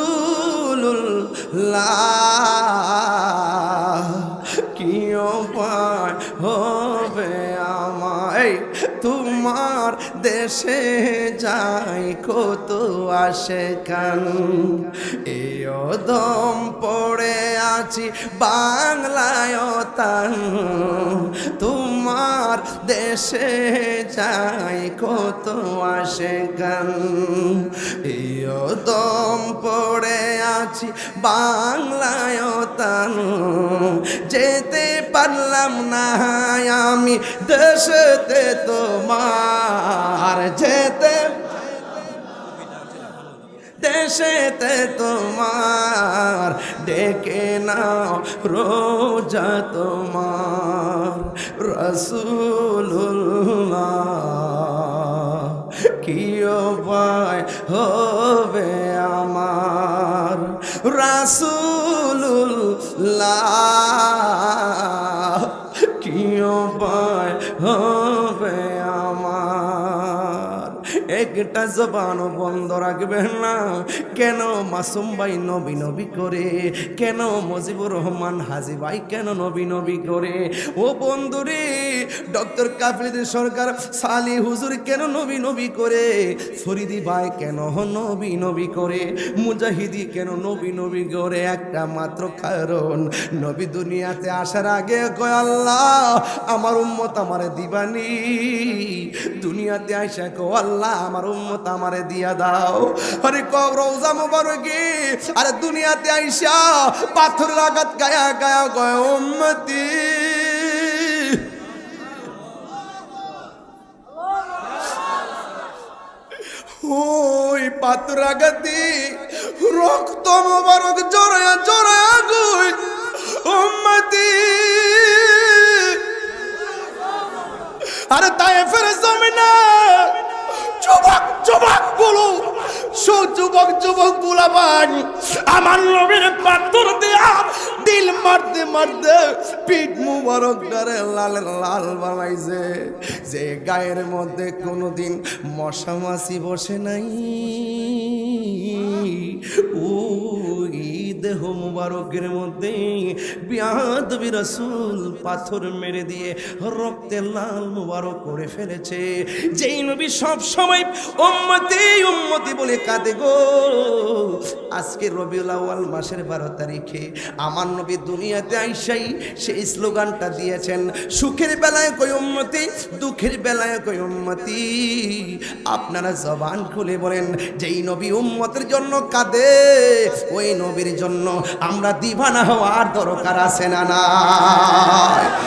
কি উপায় হবে আমার। তোমার দেশে যাই কত আসে কান, এও দম পড়ে আছি বাংলায় তান, তোমার দেশে যাই কত আসে গান, এও দম পড়ে আছি বাংলায় তান, যেতে পারলাম না আমি দেশেতে তোমার, যেতে দেশেতে তোমার, ডেকে নাও রোজা তোমার, রাসূলুল্লাহ কি উপায় হবে আমার, রাসূলুল্লাহ কি উপায় হবে আমার। একটা জবানও বন্ধ রাখবেন না। কেন মাসুম ভাই নবী নবী করে, কেন মুজিবুর রহমান হাজী ভাই কেন নবী নবী করে, ও বন্ধুরে ডক্টর কাফিরুদ্দিন সরকার সালি হুজুর কেন নবী নবী করে, ফরিদি ভাই কেন নবী নবী করে, মুজাহিদি কেন নবী নবী করে, একটা মাত্র কারণ, নবী দুনিয়াতে আসার আগে কয় আল্লাহ আমার উম্মত আমারে দিবানি, দুনিয়াতে আইসা কো আল্লাহ আমার উম্মত আমারে দিয়া দাও। আরে কব রওজা মুবারকে, আরে দুনিয়াতে আইসা পাথরের আঘাত গায়া গায়া কয় উম্মতি, ওই পাথর আঘাতি রক্ত মুবারক জড়ায়া জড়ায়া গই উম্মতি। আরে তায়েফের জমিনে যুবক যুবক গুলো সুযুবক যুবক বুলাবান আমার নবীর পাথর দেয়া দিল মারতে মারতে পিঠ মুবারক ধরে লাল লাল বানাইছে যে গায়ের মধ্যে কোনোদিন মশা মাছি বসে নাই ওই দেহ মুবারকের মধ্যে বিয়াদবি রাসূল পাথর মেরে দিয়ে রক্তে লাল মুবারক করে ফেলেছে। যেই নবী সব সময় উম্মতি উম্মতি বলে কাঁদে গো, আজকে রবিউল আউয়াল মাসের 12 তারিখে আমার নবী দুনিয়াতে আইসাই সেই স্লোগানটা দিয়েছেন, সুখের বেলায় কই উম্মতি, দুঃখের বেলায় কই উম্মতি। আপনারা জবান খুলে বলেন, যেই নবী উম্মতের জন্য কাঁদে ওই নবীর জন্য আমরা দিবানা হওয়ার দরকার আছে না? না।